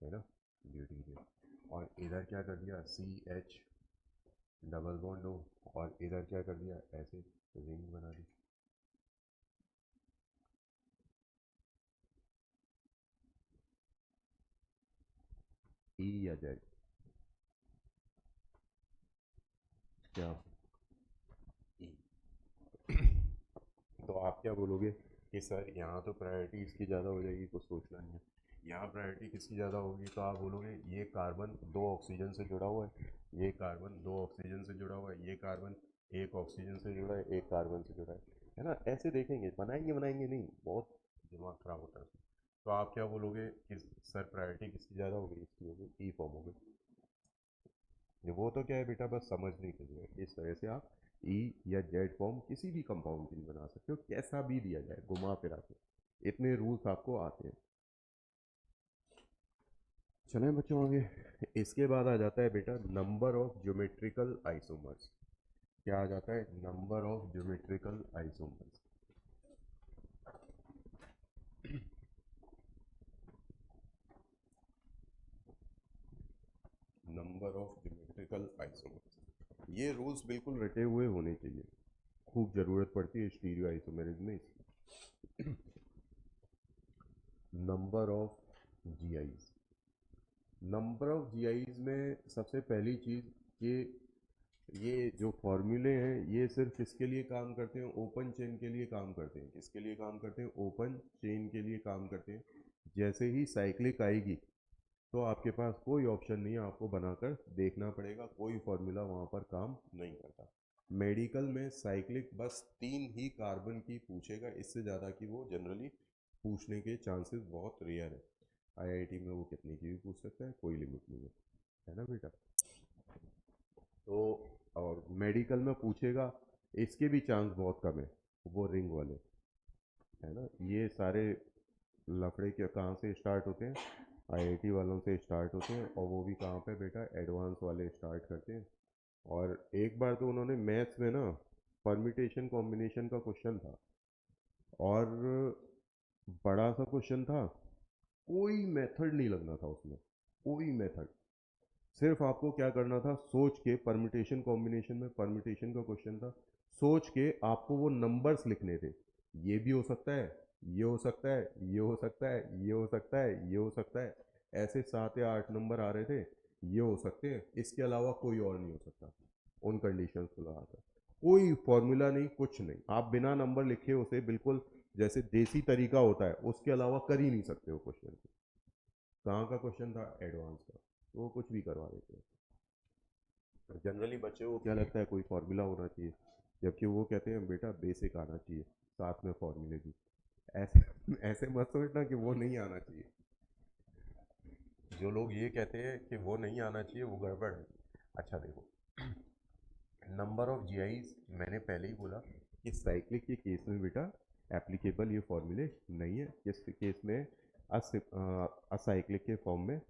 है ना, ड्यूटीरियम। और इधर क्या कर दिया, CH डबल बॉन्ड हो, और इधर क्या कर दिया, ऐसे रिंग बना दी। ई या जेड, क्या ई तो आप क्या बोलोगे कि सर यहाँ तो प्रायोरिटी इसकी ज़्यादा हो जाएगी, कुछ सोचना नहीं है, यहाँ प्रायोरिटी किसकी ज़्यादा होगी, तो आप बोलोगे ये कार्बन दो ऑक्सीजन से जुड़ा हुआ है, ये कार्बन दो ऑक्सीजन से जुड़ा हुआ है, ये कार्बन एक ऑक्सीजन से जुड़ा है, एक कार्बन से जुड़ा है ना, ऐसे देखेंगे, बनाएंगे बनाएंगे नहीं, बहुत दिमाग खराब होता है उसमें। तो आप क्या बोलोगे कि सर प्रायोरिटी किसकी ज़्यादा होगी, इसकी होगी, ई फॉर्म होगी। वो तो क्या है बेटा, बस समझने के लिए, इस तरह से आप ई या जेड फॉर्म किसी भी कंपाउंड की बना सकते हो, कैसा भी दिया जाए घुमा फिरा के, इतने रूल्स आपको आते हैं। चलें बच्चों आगे, इसके बाद आ जाता है बेटा नंबर ऑफ ज्योमेट्रिकल आइसोमर्स। क्या आ जाता है, number of geometrical isomers. Number of geometrical isomers, ये रूल्स बिल्कुल रटे हुए होने चाहिए, खूब ज़रूरत पड़ती है स्टीरियो आइसोमेरिज में इसकी। नंबर ऑफ जीआईज, नंबर ऑफ जीआईज में सबसे पहली चीज़ कि ये जो फॉर्मूले हैं ये सिर्फ किसके लिए काम करते हैं, ओपन चेन के लिए काम करते हैं, किसके लिए काम करते हैं, ओपन चेन के लिए काम करते हैं। जैसे ही साइक्लिक आएगी तो आपके पास कोई ऑप्शन नहीं है, आपको बनाकर देखना पड़ेगा, कोई फॉर्मूला वहाँ पर काम नहीं करता। मेडिकल में साइक्लिक बस 3 ही कार्बन की पूछेगा, इससे ज़्यादा की वो जनरली पूछने के चांसेस बहुत रेयर है। आईआईटी में वो कितनी की भी पूछ सकता है, कोई लिमिट नहीं है ना बेटा। तो और मेडिकल में पूछेगा, इसके भी चांस बहुत कम है, वो रिंग वाले, है ना। ये सारे लफड़े के कहाँ से स्टार्ट होते हैं, आईआईटी वालों से स्टार्ट होते हैं, और वो भी कहाँ पे बेटा, एडवांस वाले स्टार्ट करते हैं। और एक बार तो उन्होंने मैथ्स में ना परम्यूटेशन कॉम्बिनेशन का क्वेश्चन था, और बड़ा सा क्वेश्चन था, कोई मेथड नहीं लगना था उसमें, कोई मेथड, सिर्फ आपको क्या करना था, सोच के, परम्यूटेशन कॉम्बिनेशन में परम्यूटेशन का क्वेश्चन था, सोच के आपको वो नंबर्स लिखने थे, ये भी हो सकता है, ये हो सकता है, ये हो सकता है, ये हो सकता है, ये हो सकता है, ऐसे 7 या 8 नंबर आ रहे थे, ये हो सकते हैं, इसके अलावा कोई और नहीं हो सकता, उन कंडीशंस को लगाकर, कोई फॉर्मूला नहीं, कुछ नहीं, आप बिना नंबर लिखे उसे बिल्कुल जैसे देसी तरीका होता है उसके अलावा कर ही नहीं सकते हो क्वेश्चन को। कहाँ का क्वेश्चन था, एडवांस का, तो वो कुछ भी करवा देते हैं। जनरली बच्चे को क्या लगता है, कोई फार्मूला होना चाहिए, जबकि वो कहते हैं बेटा बेसिक आना चाहिए साथ में फार्मूले भी। ऐसे ऐसे मत सोचना कि वो नहीं आना चाहिए, जो लोग ये कहते हैं कि वो नहीं आना चाहिए वो गड़बड़ है। अच्छा देखो, नंबर ऑफ जीआईज मैंने पहले ही बोला कि साइक्लिक के केस में बेटा एप्लीकेबल ये फॉर्मूले नहीं है। किस केस में? असाइक्लिक के फॉर्म में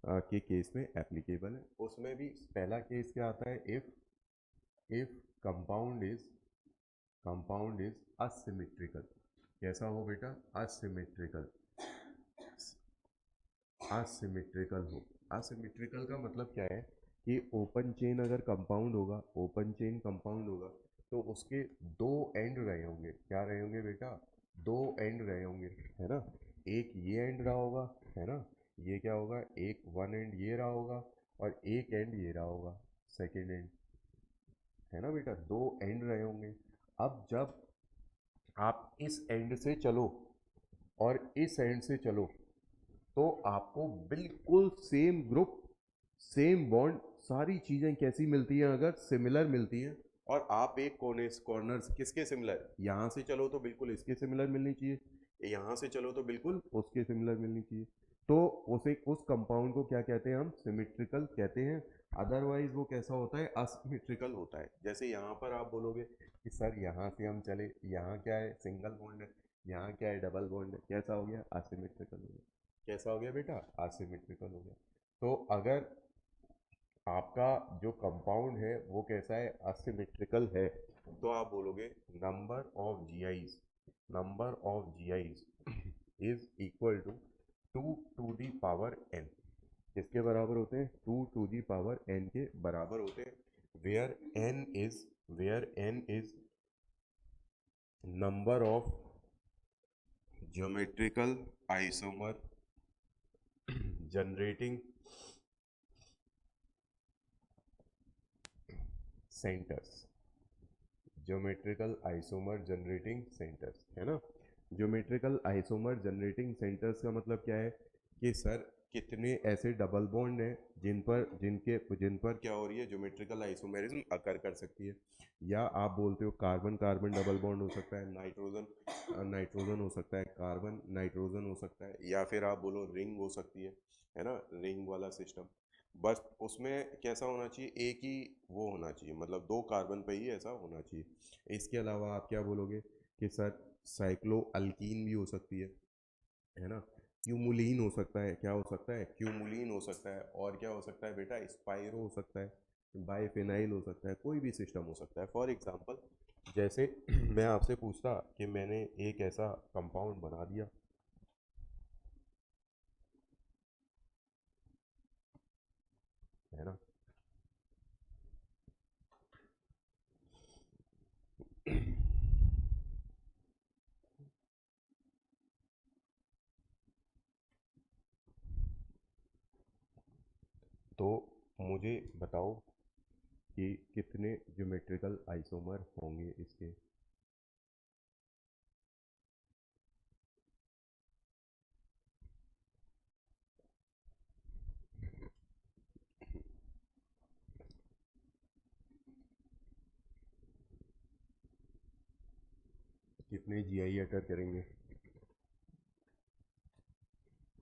के केस में एप्लीकेबल है। उसमें भी पहला केस क्या आता है? If compound is asymmetrical. कैसा हो बेटा? असिमेट्रिकल। असिमेट्रिकल हो। असिमेट्रिकल का मतलब क्या है कि ओपन चेन अगर कंपाउंड होगा, ओपन चेन कंपाउंड होगा, तो उसके दो एंड रहे होंगे। क्या रहे होंगे बेटा? दो एंड रहे होंगे, है ना। एक ये एंड रहा होगा, है ना। ये क्या होगा? एक वन एंड ये रहा होगा और एक एंड ये रहा होगा, सेकेंड एंड, है ना बेटा। दो एंड रहे होंगे। अब जब आप इस एंड से चलो और इस एंड से चलो, तो आपको बिल्कुल सेम ग्रुप, सेम बॉन्ड, सारी चीजें कैसी मिलती हैं? अगर सिमिलर मिलती हैं। और आप एक कोने कॉर्नर किसके सिमिलर? यहाँ से चलो तो बिल्कुल इसके सिमिलर मिलनी चाहिए, यहाँ से चलो तो बिल्कुल उसके सिमिलर मिलनी चाहिए। तो उस कंपाउंड को क्या कहते हैं? हम सिमेट्रिकल कहते हैं। अदरवाइज वो कैसा होता है? असिमेट्रिकल होता है। जैसे यहाँ पर आप बोलोगे कि सर यहाँ से हम चले, यहाँ क्या है? सिंगल बॉन्ड है। यहाँ क्या है? डबल बॉन्ड है। कैसा हो गया? असिमेट्रिकल हो गया। कैसा हो गया बेटा? असिमेट्रिकल हो गया। तो अगर आपका जो कंपाउंड है वो कैसा है? असिमेट्रिकल है, तो आप बोलोगे number of GIs is equal to 2 to the power n। किसके बराबर होते हैं? 2 to the power n के बराबर होते हैं। Where n is number of geometrical isomer generating centres. Geometrical isomer generating centres, है ना। ज्योमेट्रिकल आइसोमर जनरेटिंग सेंटर्स का मतलब क्या है कि सर कितने ऐसे डबल बॉन्ड हैं जिन पर क्या हो रही है? ज्योमेट्रिकल आइसोमेरिज्म अकर कर सकती है। या आप बोलते हो कार्बन कार्बन डबल बॉन्ड हो सकता है, नाइट्रोजन नाइट्रोजन हो सकता है, कार्बन नाइट्रोजन हो सकता है, या फिर आप बोलो रिंग हो सकती है ना, रिंग वाला सिस्टम। बस उसमें कैसा होना चाहिए? एक ही वो होना चाहिए, मतलब दो कार्बन पे ही ऐसा होना चाहिए। इसके अलावा आप क्या बोलोगे कि सर साइक्लो अल्कीन भी हो सकती है ना। क्यूमुलीन हो सकता है। क्या हो सकता है? क्यूमुलीन हो सकता है। और क्या हो सकता है बेटा? स्पाइरो हो सकता है, बाइफेनाइल हो सकता है, कोई भी सिस्टम हो सकता है। फॉर एग्जांपल, जैसे मैं आपसे पूछता कि मैंने एक ऐसा कंपाउंड बना दिया, है ना। तो मुझे बताओ कि कितने ज्योमेट्रिकल आइसोमर होंगे इसके? कितने जीआई अकर करेंगे?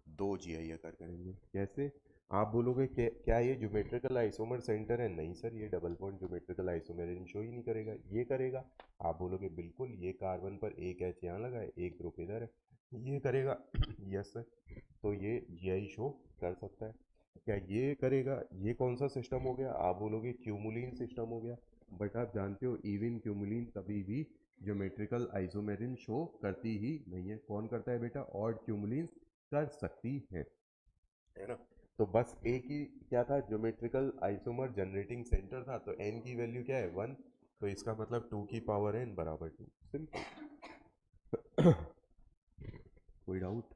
दो जीआई अकर करेंगे। कैसे? आप बोलोगे कि क्या ये ज्योमेट्रिकल आइसोमर सेंटर है? नहीं सर, ये double bond geometrical isomer show ही नहीं करेगा। ये करेगा। आप बोलोगे बिल्कुल, ये कार्बन पर एक एच यहाँ लगा है, एक ग्रुप इधर है, ये करेगा। यस सर, तो ये जीआई शो कर सकता है। क्या ये करेगा? ये कौन सा सिस्टम हो गया? आप बोलोगे क्यूमुलिन सिस्टम हो गया। बट आप जानते हो इवन क्यूमुलिन कभी भी ज्योमेट्रिकल आइसोमेरिज्म शो करती ही नहीं है। कौन करता है बेटा? ऑड क्यूमुलिन कर सकती है ना। तो बस एक ही क्या था? ज्योमेट्रिकल आइसोमर जनरेटिंग सेंटर था। तो एन की वैल्यू क्या है? 1। तो इसका मतलब 2 की पावर n बराबर 2। सिंपल। कोई डाउट?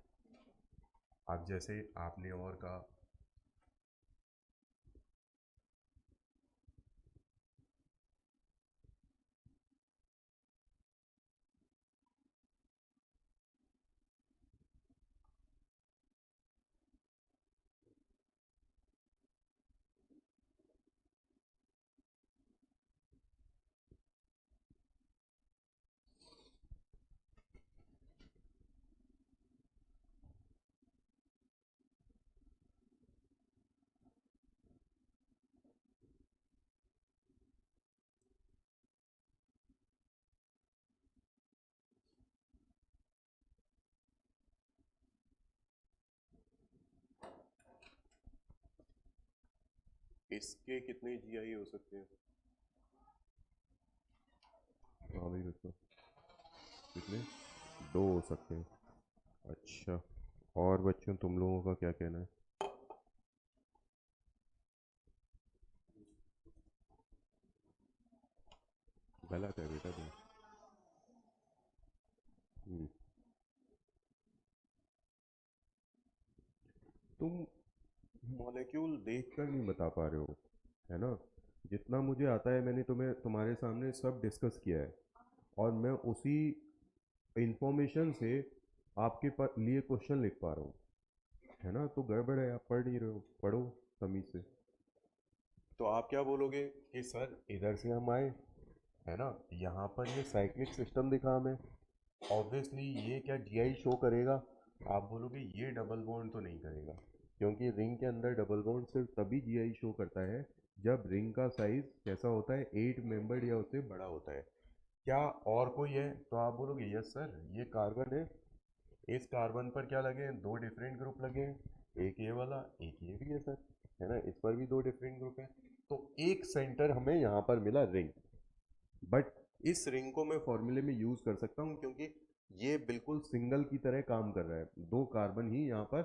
अब जैसे आपने और कहा, इसके कितने जीआई हो सकते हैं? हाँ भाई बच्चों, कितने? दो हो सकते हैं। अच्छा, और बच्चों तुम लोगों का क्या कहना है? गलत है बेटा तुम। हम्म, तुम मॉलिक्यूल देख कर नहीं बता पा रहे हो, है ना? जितना मुझे आता है मैंने तुम्हें तुम्हारे सामने सब डिस्कस किया है, और मैं उसी इंफॉर्मेशन से आपके लिए क्वेश्चन लिख पा रहा हूँ, है ना? तो गड़बड़ है, आप पढ़ नहीं रहे हो, पढ़ो तमीज से। तो आप क्या बोलोगे कि सर इधर से हम आए, है ना? यहाँ पर ये साइक्लिक सिस्टम दिखा हमें, ऑब्वियसली ये क्या जीआई शो करेगा? आप बोलोगे ये डबल बॉन्ड तो नहीं करेगा, क्योंकि रिंग के अंदर डबल बॉन्ड सिर्फ तभी जीआई शो करता है जब रिंग का साइज कैसा होता है, 8 मेंबर्ड या उससे बड़ा होता है। क्या और कोई है? तो आप बोलोगे यस सर, ये कार्बन है, इस कार्बन पर क्या लगे हैं? दो डिफरेंट ग्रुप लगे हैं, एक ये वाला एक ये भी है सर, है ना? इस पर भी दो डिफरेंट ग्रुप है। तो एक सेंटर हमें यहाँ पर मिला रिंग, बट इस रिंग को मैं फॉर्मूले में यूज कर सकता हूँ, क्योंकि ये बिल्कुल सिंगल की तरह काम कर रहा है, दो कार्बन ही यहाँ पर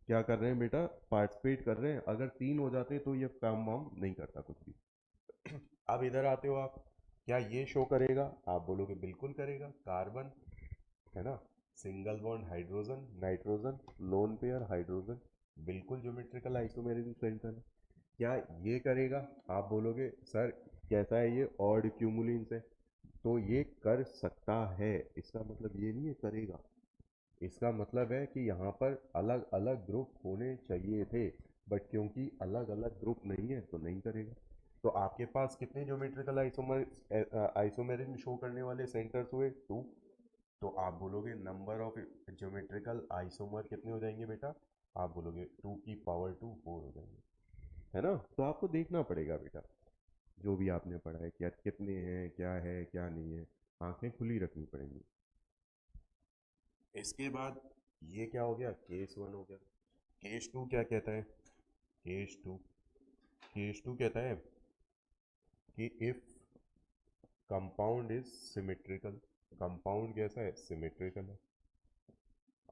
क्या कर रहे हैं बेटा, पार्टिसिपेट कर रहे हैं। अगर तीन हो जाते तो ये काम वाम नहीं करता कुछ भी। अब इधर आते हो आप, क्या ये शो करेगा? आप बोलोगे बिल्कुल करेगा, कार्बन, है ना? Single bond hydrogen nitrogen, lone pair hydrogen, बिल्कुल ज्योमेट्रिकल आइसोमेरिज्म सेंटर है। क्या ये करेगा? आप बोलोगे सर कैसा है ये, ऑड क्यूमुलेंस है। तो ये कर सकता है, इसका मतलब ये नहीं है करेगा। इसका मतलब है कि यहाँ पर अलग अलग ग्रुप होने चाहिए थे, बट क्योंकि अलग अलग ग्रुप नहीं है तो नहीं करेगा। तो आपके पास कितने ज्योमेट्रिकल आइसोमेरिज्म शो करने वाले सेंटर्स हुए? टू। तो आप बोलोगे नंबर ऑफ ज्योमेट्रिकल आइसोमर कितने हो जाएंगे बेटा? आप बोलोगे 2 की पावर 2 4 हो जाएंगे, है ना? तो आपको देखना पड़ेगा बेटा, जो भी आपने पढ़ा है क्या, कितने हैं, क्या है क्या नहीं है, आंखें खुली रखनी पड़ेंगी। इसके बाद ये क्या हो गया, केस वन हो गया। केस टू क्या कहता है? केस टू कहता है कि if compound is symmetrical. Compound कैसा है? सिमेट्रिकल है।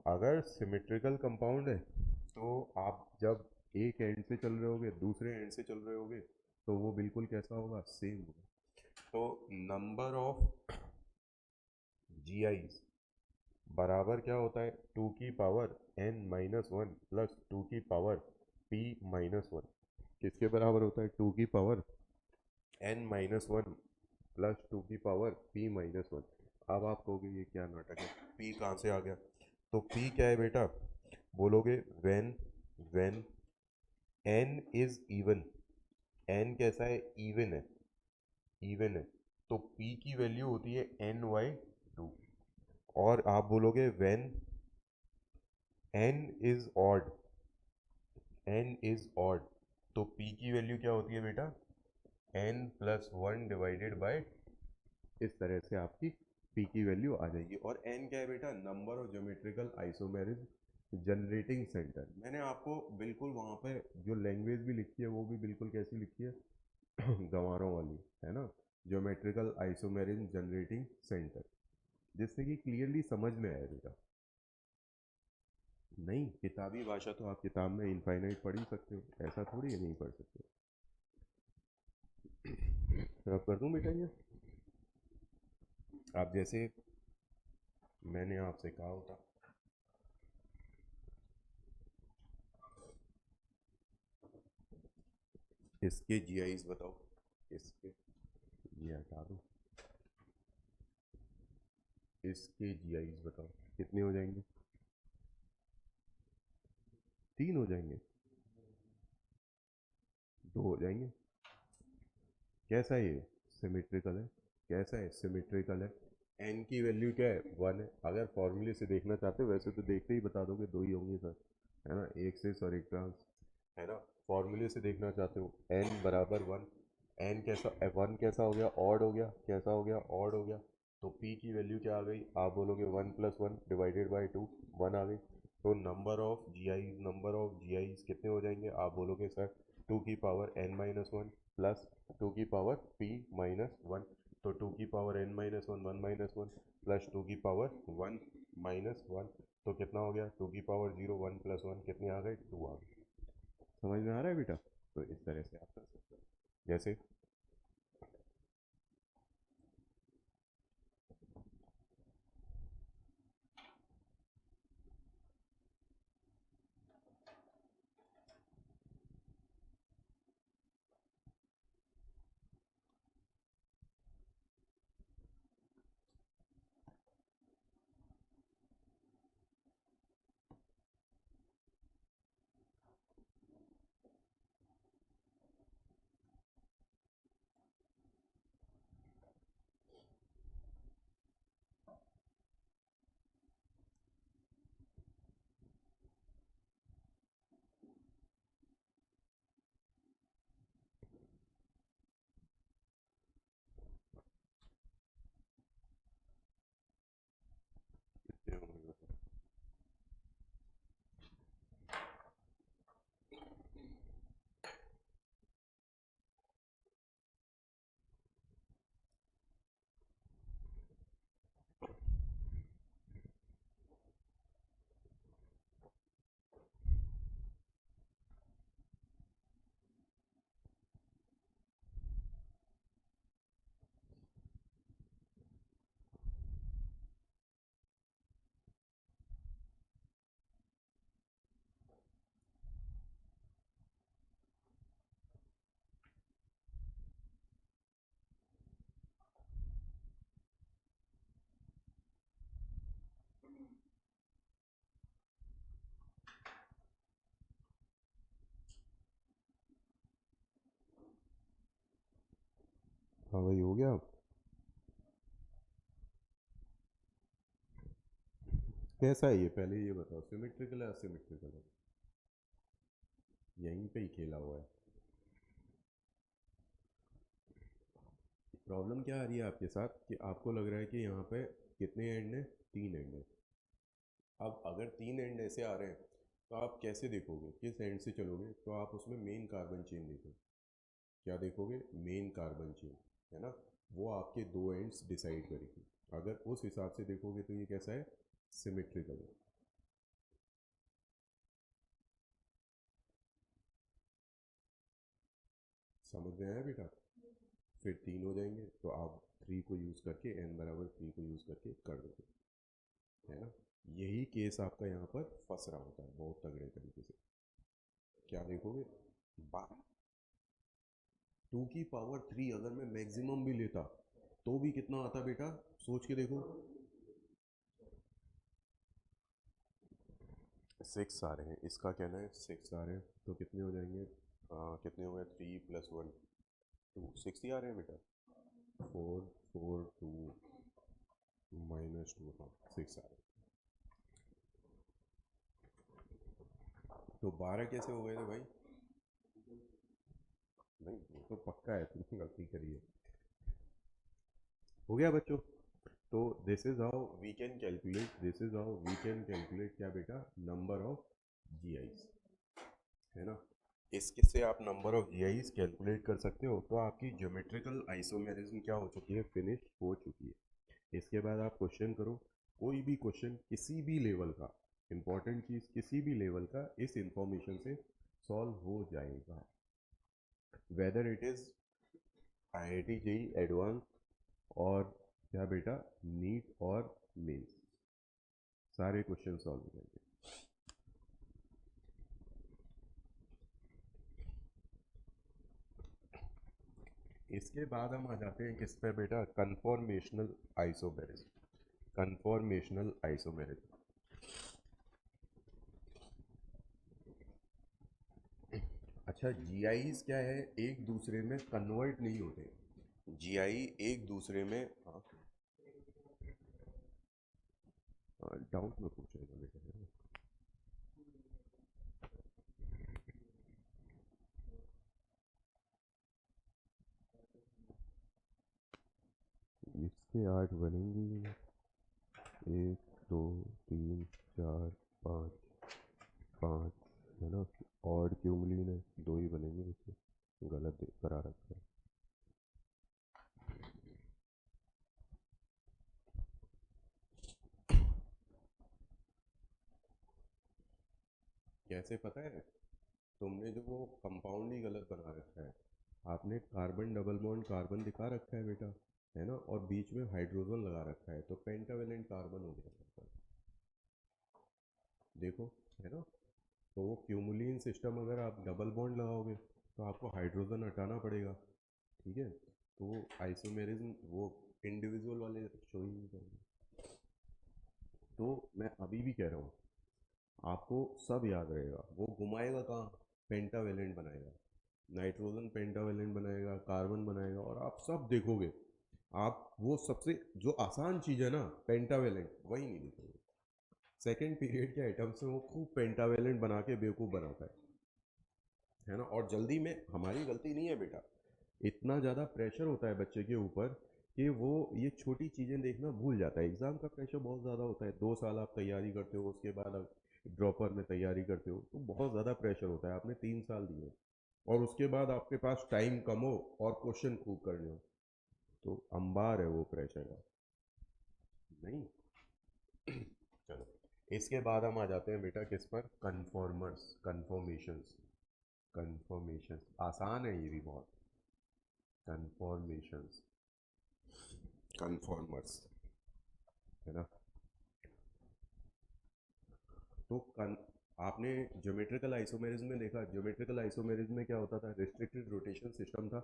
अगर सिमेट्रिकल कंपाउंड है तो आप जब एक एंड से चल रहे होगे दूसरे एंड से चल रहे होगे तो वो बिल्कुल कैसा होगा, सेम होगा। तो नंबर ऑफ जीआईज बराबर क्या होता है? 2 की पावर n-1 प्लस 2 की पावर p-1। किसके बराबर होता है? 2 की पावर n-1 प्लस 2 की पावर p-1। अब आप कहोगे ये क्या नाटक है, p कहाँ से आ गया? तो p क्या है बेटा? बोलोगे when n is even. n कैसा है? इवन है, इवन है। तो p की वैल्यू होती है n/2। और आप बोलोगे when n is odd, n is odd, तो p की वैल्यू क्या होती है बेटा? n+1 डिवाइडेड बाय, इस तरह से आपकी p की वैल्यू आ जाएगी। और n क्या है बेटा? Number of geometrical isomerism generating centre. मैंने आपको बिल्कुल वहाँ पे जो लैंग्वेज भी लिखी है वो भी बिल्कुल कैसी लिखी है, गंवारों वाली, है ना? ज्योमेट्रिकल आइसोमेरिज्म जनरेटिंग सेंटर, जिससे कि क्लियरली समझ में आए बेटा। नहीं, किताबी भाषा तो आप किताब में इनफाइनाइट पढ़ ही सकते हो, ऐसा थोड़ी है नहीं पढ़ सकते। तो अब कर दूं बेटा ये, आप जैसे मैंने आपसे कहा होता। इसके जीआईज बताओ, इसके, ये हटा दो, इसके जीआईज बताओ कितने हो जाएंगे? 3 हो जाएंगे? 2 हो जाएंगे? कैसा है ये? सिमेट्रिकल है। कैसा है? सिमेट्रिकल है। एन की वैल्यू क्या है? 1 है। अगर फॉर्मूले से देखना चाहते हो, वैसे तो देखते ही बता दोगे 2 ही होंगे सर, है ना? एक सिस और एक ट्रांस, है ना? फॉर्मूले से देखना चाहते हो, एन बराबर 1। एन कैसा, 1 कैसा हो गया? ऑड हो गया। कैसा हो गया? ऑड हो गया। तो पी की वैल्यू क्या आ गई? आप बोलोगे 1+1 डिवाइडेड बाई 2, 1 आ गई। तो नंबर ऑफ जी आईज कितने हो जाएंगे? आप बोलोगे सर टू की power n minus one plus two की पावर p माइनस वन, तो टू की power n minus one minus one plus two की पावर वन माइनस वन, तो कितना हो गया, टू की power zero, one plus one कितने आ गए, टू आ गए। समझ में आ रहा है बेटा? तो इस तरह से आप कर सकते हो। जैसे हाँ भाई, हो गया। कैसा है ये, पहले ये बताओ, सिमेट्रिकल है असिमेट्रिकल है? यहीं पे ही खेला हुआ है। प्रॉब्लम क्या आ रही है आपके साथ कि आपको लग रहा है कि यहाँ पे कितने एंड हैं, तीन एंड हैं। अब अगर तीन एंड ऐसे आ रहे हैं तो आप कैसे देखोगे, किस एंड से चलोगे, तो आप उसमें मेन कार्बन चेन देखो। क्या देखोगे, मेन कार्बन चेन, है ना? वो आपके दो एंड्स डिसाइड करेगी। अगर उस हिसाब से देखोगे तो ये कैसा है, सिमेट्रिकल है। समझ में आया बेटा? फिर तीन हो जाएंगे तो आप थ्री को यूज़ करके, एन बराबर थ्री को यूज़ करके कर दोगे, है ना? यही केस आपका यहाँ पर फंस रहा होता है बहुत तगड़े तरीके से। क्या देखोगे, टू की पावर थ्री अगर मैं मैक्सिमम भी लेता तो भी कितना आता बेटा, सोच के देखो। सिक्स आ रहे हैं, इसका कहना है सिक्स आ रहे हैं, तो कितने हो जाएंगे, कितने हो गए, three plus one, two, six ही आ रहे हैं बेटा। Four, four two minus two, हाँ सिक्स आ रहे हैं। तो बारह कैसे हो गए थे भाई? नहीं, वो तो पक्का है, तुमने गलती करी है। हो गया बच्चों? तो this is how we can calculate, this is how we can calculate क्या बेटा, नंबर ऑफ जीआईज, है ना? इसके से आप नंबर ऑफ जीआईज कैलकुलेट कर सकते हो। तो आपकी ज्योमेट्रिकल आइसोमेरिज्म क्या हो चुकी है, फिनिश हो चुकी है। इसके बाद आप क्वेश्चन करो, कोई भी क्वेश्चन किसी भी लेवल का, इंपॉर्टेंट चीज़ किसी भी लेवल का इस इंफॉर्मेशन से सॉल्व हो जाएगा, whether it is IIT JEE advance और क्या बेटा, नीट और मेंस, सारे क्वेश्चन सॉल्व हो जाएंगे। इसके बाद हम आ जाते हैं किस पे बेटा, कन्फॉर्मेशनल आइसोमेरिज्म। कन्फॉर्मेशनल आइसोमेरिज्म, अच्छा जीआईज क्या है, एक दूसरे में कन्वर्ट नहीं होते। जीआई एक दूसरे में, हाँ डाउट में पूछेगा बेटा, है ना? इसके आठ बनेंगी, एक, दो, तीन, चार, पाँच, पाँच, है ना? और क्यूमलीन है, दो ही बनेंगे इससे, गलत करा रखा है। कैसे पता है? तुमने जो वो कंपाउंड ही गलत बना रखा है। आपने कार्बन डबल बॉन्ड कार्बन दिखा रखा है बेटा, है ना, और बीच में हाइड्रोजन लगा रखा है, तो पेंटावेलेंट कार्बन हो गया आपका। देखो, है ना। तो वो क्यूमुलिन सिस्टम अगर आप डबल बॉन्ड लगाओगे तो आपको हाइड्रोजन हटाना पड़ेगा, ठीक है। तो वो आइसोमेरिज्म वो इंडिविजुअल वाले शो ही नहीं करेंगे। तो मैं अभी भी कह रहा हूँ, आपको सब याद रहेगा। वो घुमाएगा कहाँ? पेंटावेलेंट बनाएगा, नाइट्रोजन पेंटावेलेंट बनाएगा, कार्बन बनाएगा, और आप सब देखोगे। आप वो सबसे जो आसान चीज़ है ना पेंटावेलेंट, वही नहीं देखोगे। सेकेंड पीरियड के आइटम्स में वो खूब पेंटावेलेंट बना के बेवकूफ़ बनाता है ना। और जल्दी में हमारी गलती नहीं है बेटा, इतना ज़्यादा प्रेशर होता है बच्चे के ऊपर कि वो ये छोटी चीज़ें देखना भूल जाता है। एग्ज़ाम का प्रेशर बहुत ज़्यादा होता है, 2 साल आप तैयारी करते हो, उसके बाद आप ड्रॉपर में तैयारी करते हो, तो बहुत ज़्यादा प्रेशर होता है। आपने 3 साल दिए और उसके बाद आपके पास टाइम कम हो और क्वेश्चन खूब करने हो, तो अंबार है वो प्रेशर का, नहीं। चलो, इसके बाद हम आ जाते हैं बेटा किस पर? कन्फॉर्मर्स, कन्फॉर्मेशंस। कन्फॉर्मेशंस आसान है ये भी बहुत। कन्फॉर्मेशंस, कन्फॉर्मर्स, है ना। तो आपने ज्योमेट्रिकल आइसोमेरिज्म में देखा, ज्योमेट्रिकल आइसोमेरिज्म में क्या होता था? रिस्ट्रिक्टेड रोटेशन सिस्टम था।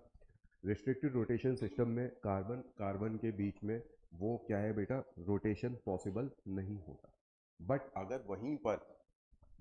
रिस्ट्रिक्टेड रोटेशन सिस्टम में कार्बन कार्बन के बीच में वो क्या है बेटा, रोटेशन पॉसिबल नहीं होता। बट अगर वहीं पर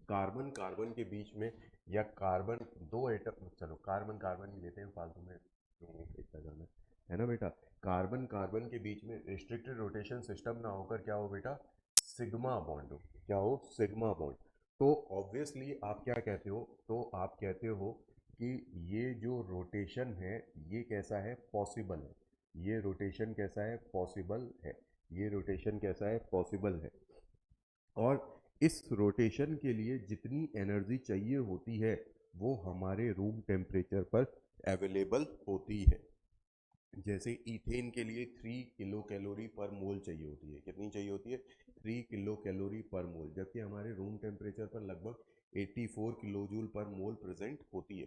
कार्बन कार्बन के बीच में, या कार्बन दो एटम, चलो कार्बन कार्बन ही लेते हैं फालतू में क्यों इतना जाना, है ना बेटा। कार्बन कार्बन के बीच में रिस्ट्रिक्टेड रोटेशन सिस्टम ना होकर क्या हो बेटा, सिग्मा बॉन्ड हो। क्या हो? Sigma bond. तो ऑब्वियसली आप क्या कहते हो? तो आप कहते हो कि ये जो रोटेशन है ये कैसा है? पॉसिबल है। ये रोटेशन कैसा है? पॉसिबल है। ये रोटेशन कैसा है? पॉसिबल है। और इस रोटेशन के लिए जितनी एनर्जी चाहिए होती है वो हमारे रूम टेम्परेचर पर अवेलेबल होती है। जैसे ईथेन के लिए 3 किलो कैलोरी पर मोल चाहिए होती है। कितनी चाहिए होती है? 3 किलो कैलोरी पर मोल, जबकि हमारे रूम टेम्परेचर पर लगभग 84 किलो जूल पर मोल प्रेजेंट होती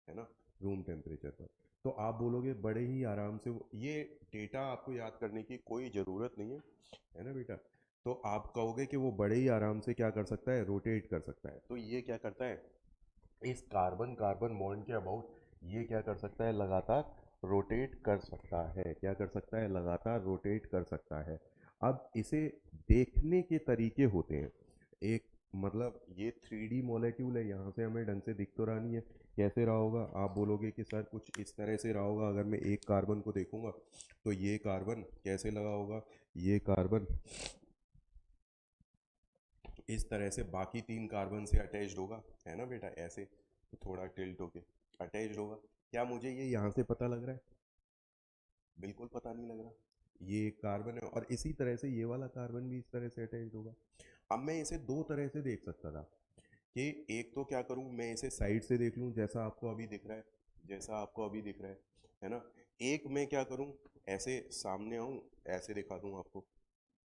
है ना, रूम टेम्परेचर पर। तो आप बोलोगे बड़े ही आराम से ये डेटा आपको याद करने की कोई ज़रूरत नहीं है ना बेटा। तो आप कहोगे कि वो बड़े ही आराम से क्या कर सकता है? रोटेट कर सकता है। तो ये क्या करता है? इस कार्बन कार्बन बॉन्ड के अबाउट ये क्या कर सकता है? लगातार रोटेट कर सकता है। क्या कर सकता है? लगातार रोटेट कर सकता है। अब इसे देखने के तरीके होते हैं। एक मतलब ये 3D मॉलिक्यूल है, यहाँ से हमें ढंग से दिख तो रहा नहीं है। कैसे रहा होगा? आप बोलोगे कि सर कुछ इस तरह से रहा होगा। अगर मैं एक कार्बन को देखूंगा तो ये कार्बन कैसे लगा होगा? ये कार्बन इस तरह से बाकी 3 कार्बन से अटैच्ड होगा, है ना बेटा, ऐसे। तो थोड़ा टिल्ट होके अटैच्ड होगा। क्या मुझे ये यहाँ से पता लग रहा है? बिल्कुल पता नहीं लग रहा। ये एक कार्बन है और इसी तरह से ये वाला कार्बन भी इस तरह से अटैच्ड होगा। अब मैं इसे दो तरह से देख सकता था कि एक तो क्या करूं, मैं इसे साइड से देख लूं जैसा आपको अभी दिख रहा है, जैसा आपको अभी दिख रहा है ना। एक मैं क्या करूं, ऐसे सामने आऊं, ऐसे दिखा दूं आपको,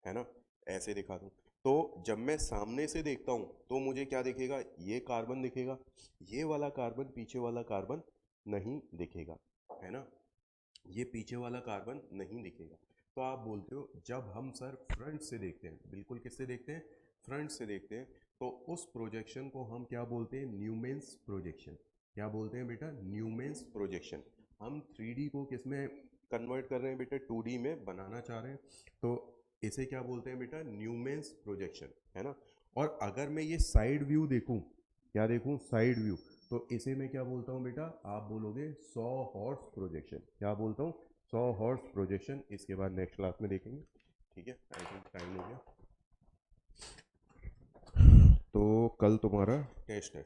है ना, ऐसे दिखा दूं। तो जब मैं सामने से देखता हूं तो मुझे क्या दिखेगा? ये कार्बन दिखेगा। ये वाला कार्बन, पीछे वाला कार्बन नहीं दिखेगा, है ना। ये पीछे वाला कार्बन नहीं दिखेगा। तो आप बोलते हो जब हम सर फ्रंट से देखते हैं, बिल्कुल किससे देखते हैं? फ्रंट से देखते हैं, तो उस प्रोजेक्शन को हम क्या बोलते हैं? न्यूमेंस प्रोजेक्शन। क्या बोलते हैं बेटा? न्यूमेंस प्रोजेक्शन। हम 3D को किस में कन्वर्ट कर रहे हैं बेटा? 2D में बनाना चाह रहे हैं, तो इसे क्या बोलते हैं बेटा? न्यूमेंस प्रोजेक्शन, है ना। और अगर मैं ये साइड व्यू देखूं, क्या देखूं? साइड व्यू, तो इसे मैं क्या बोलता हूँ बेटा? आप बोलोगे 100 हॉर्स प्रोजेक्शन। क्या बोलता हूँ? 100 हॉर्स प्रोजेक्शन। इसके बाद नेक्स्ट क्लास में देखेंगे, ठीक है। आई थिंक टाइम हो गया। तो कल तुम्हारा टेस्ट है।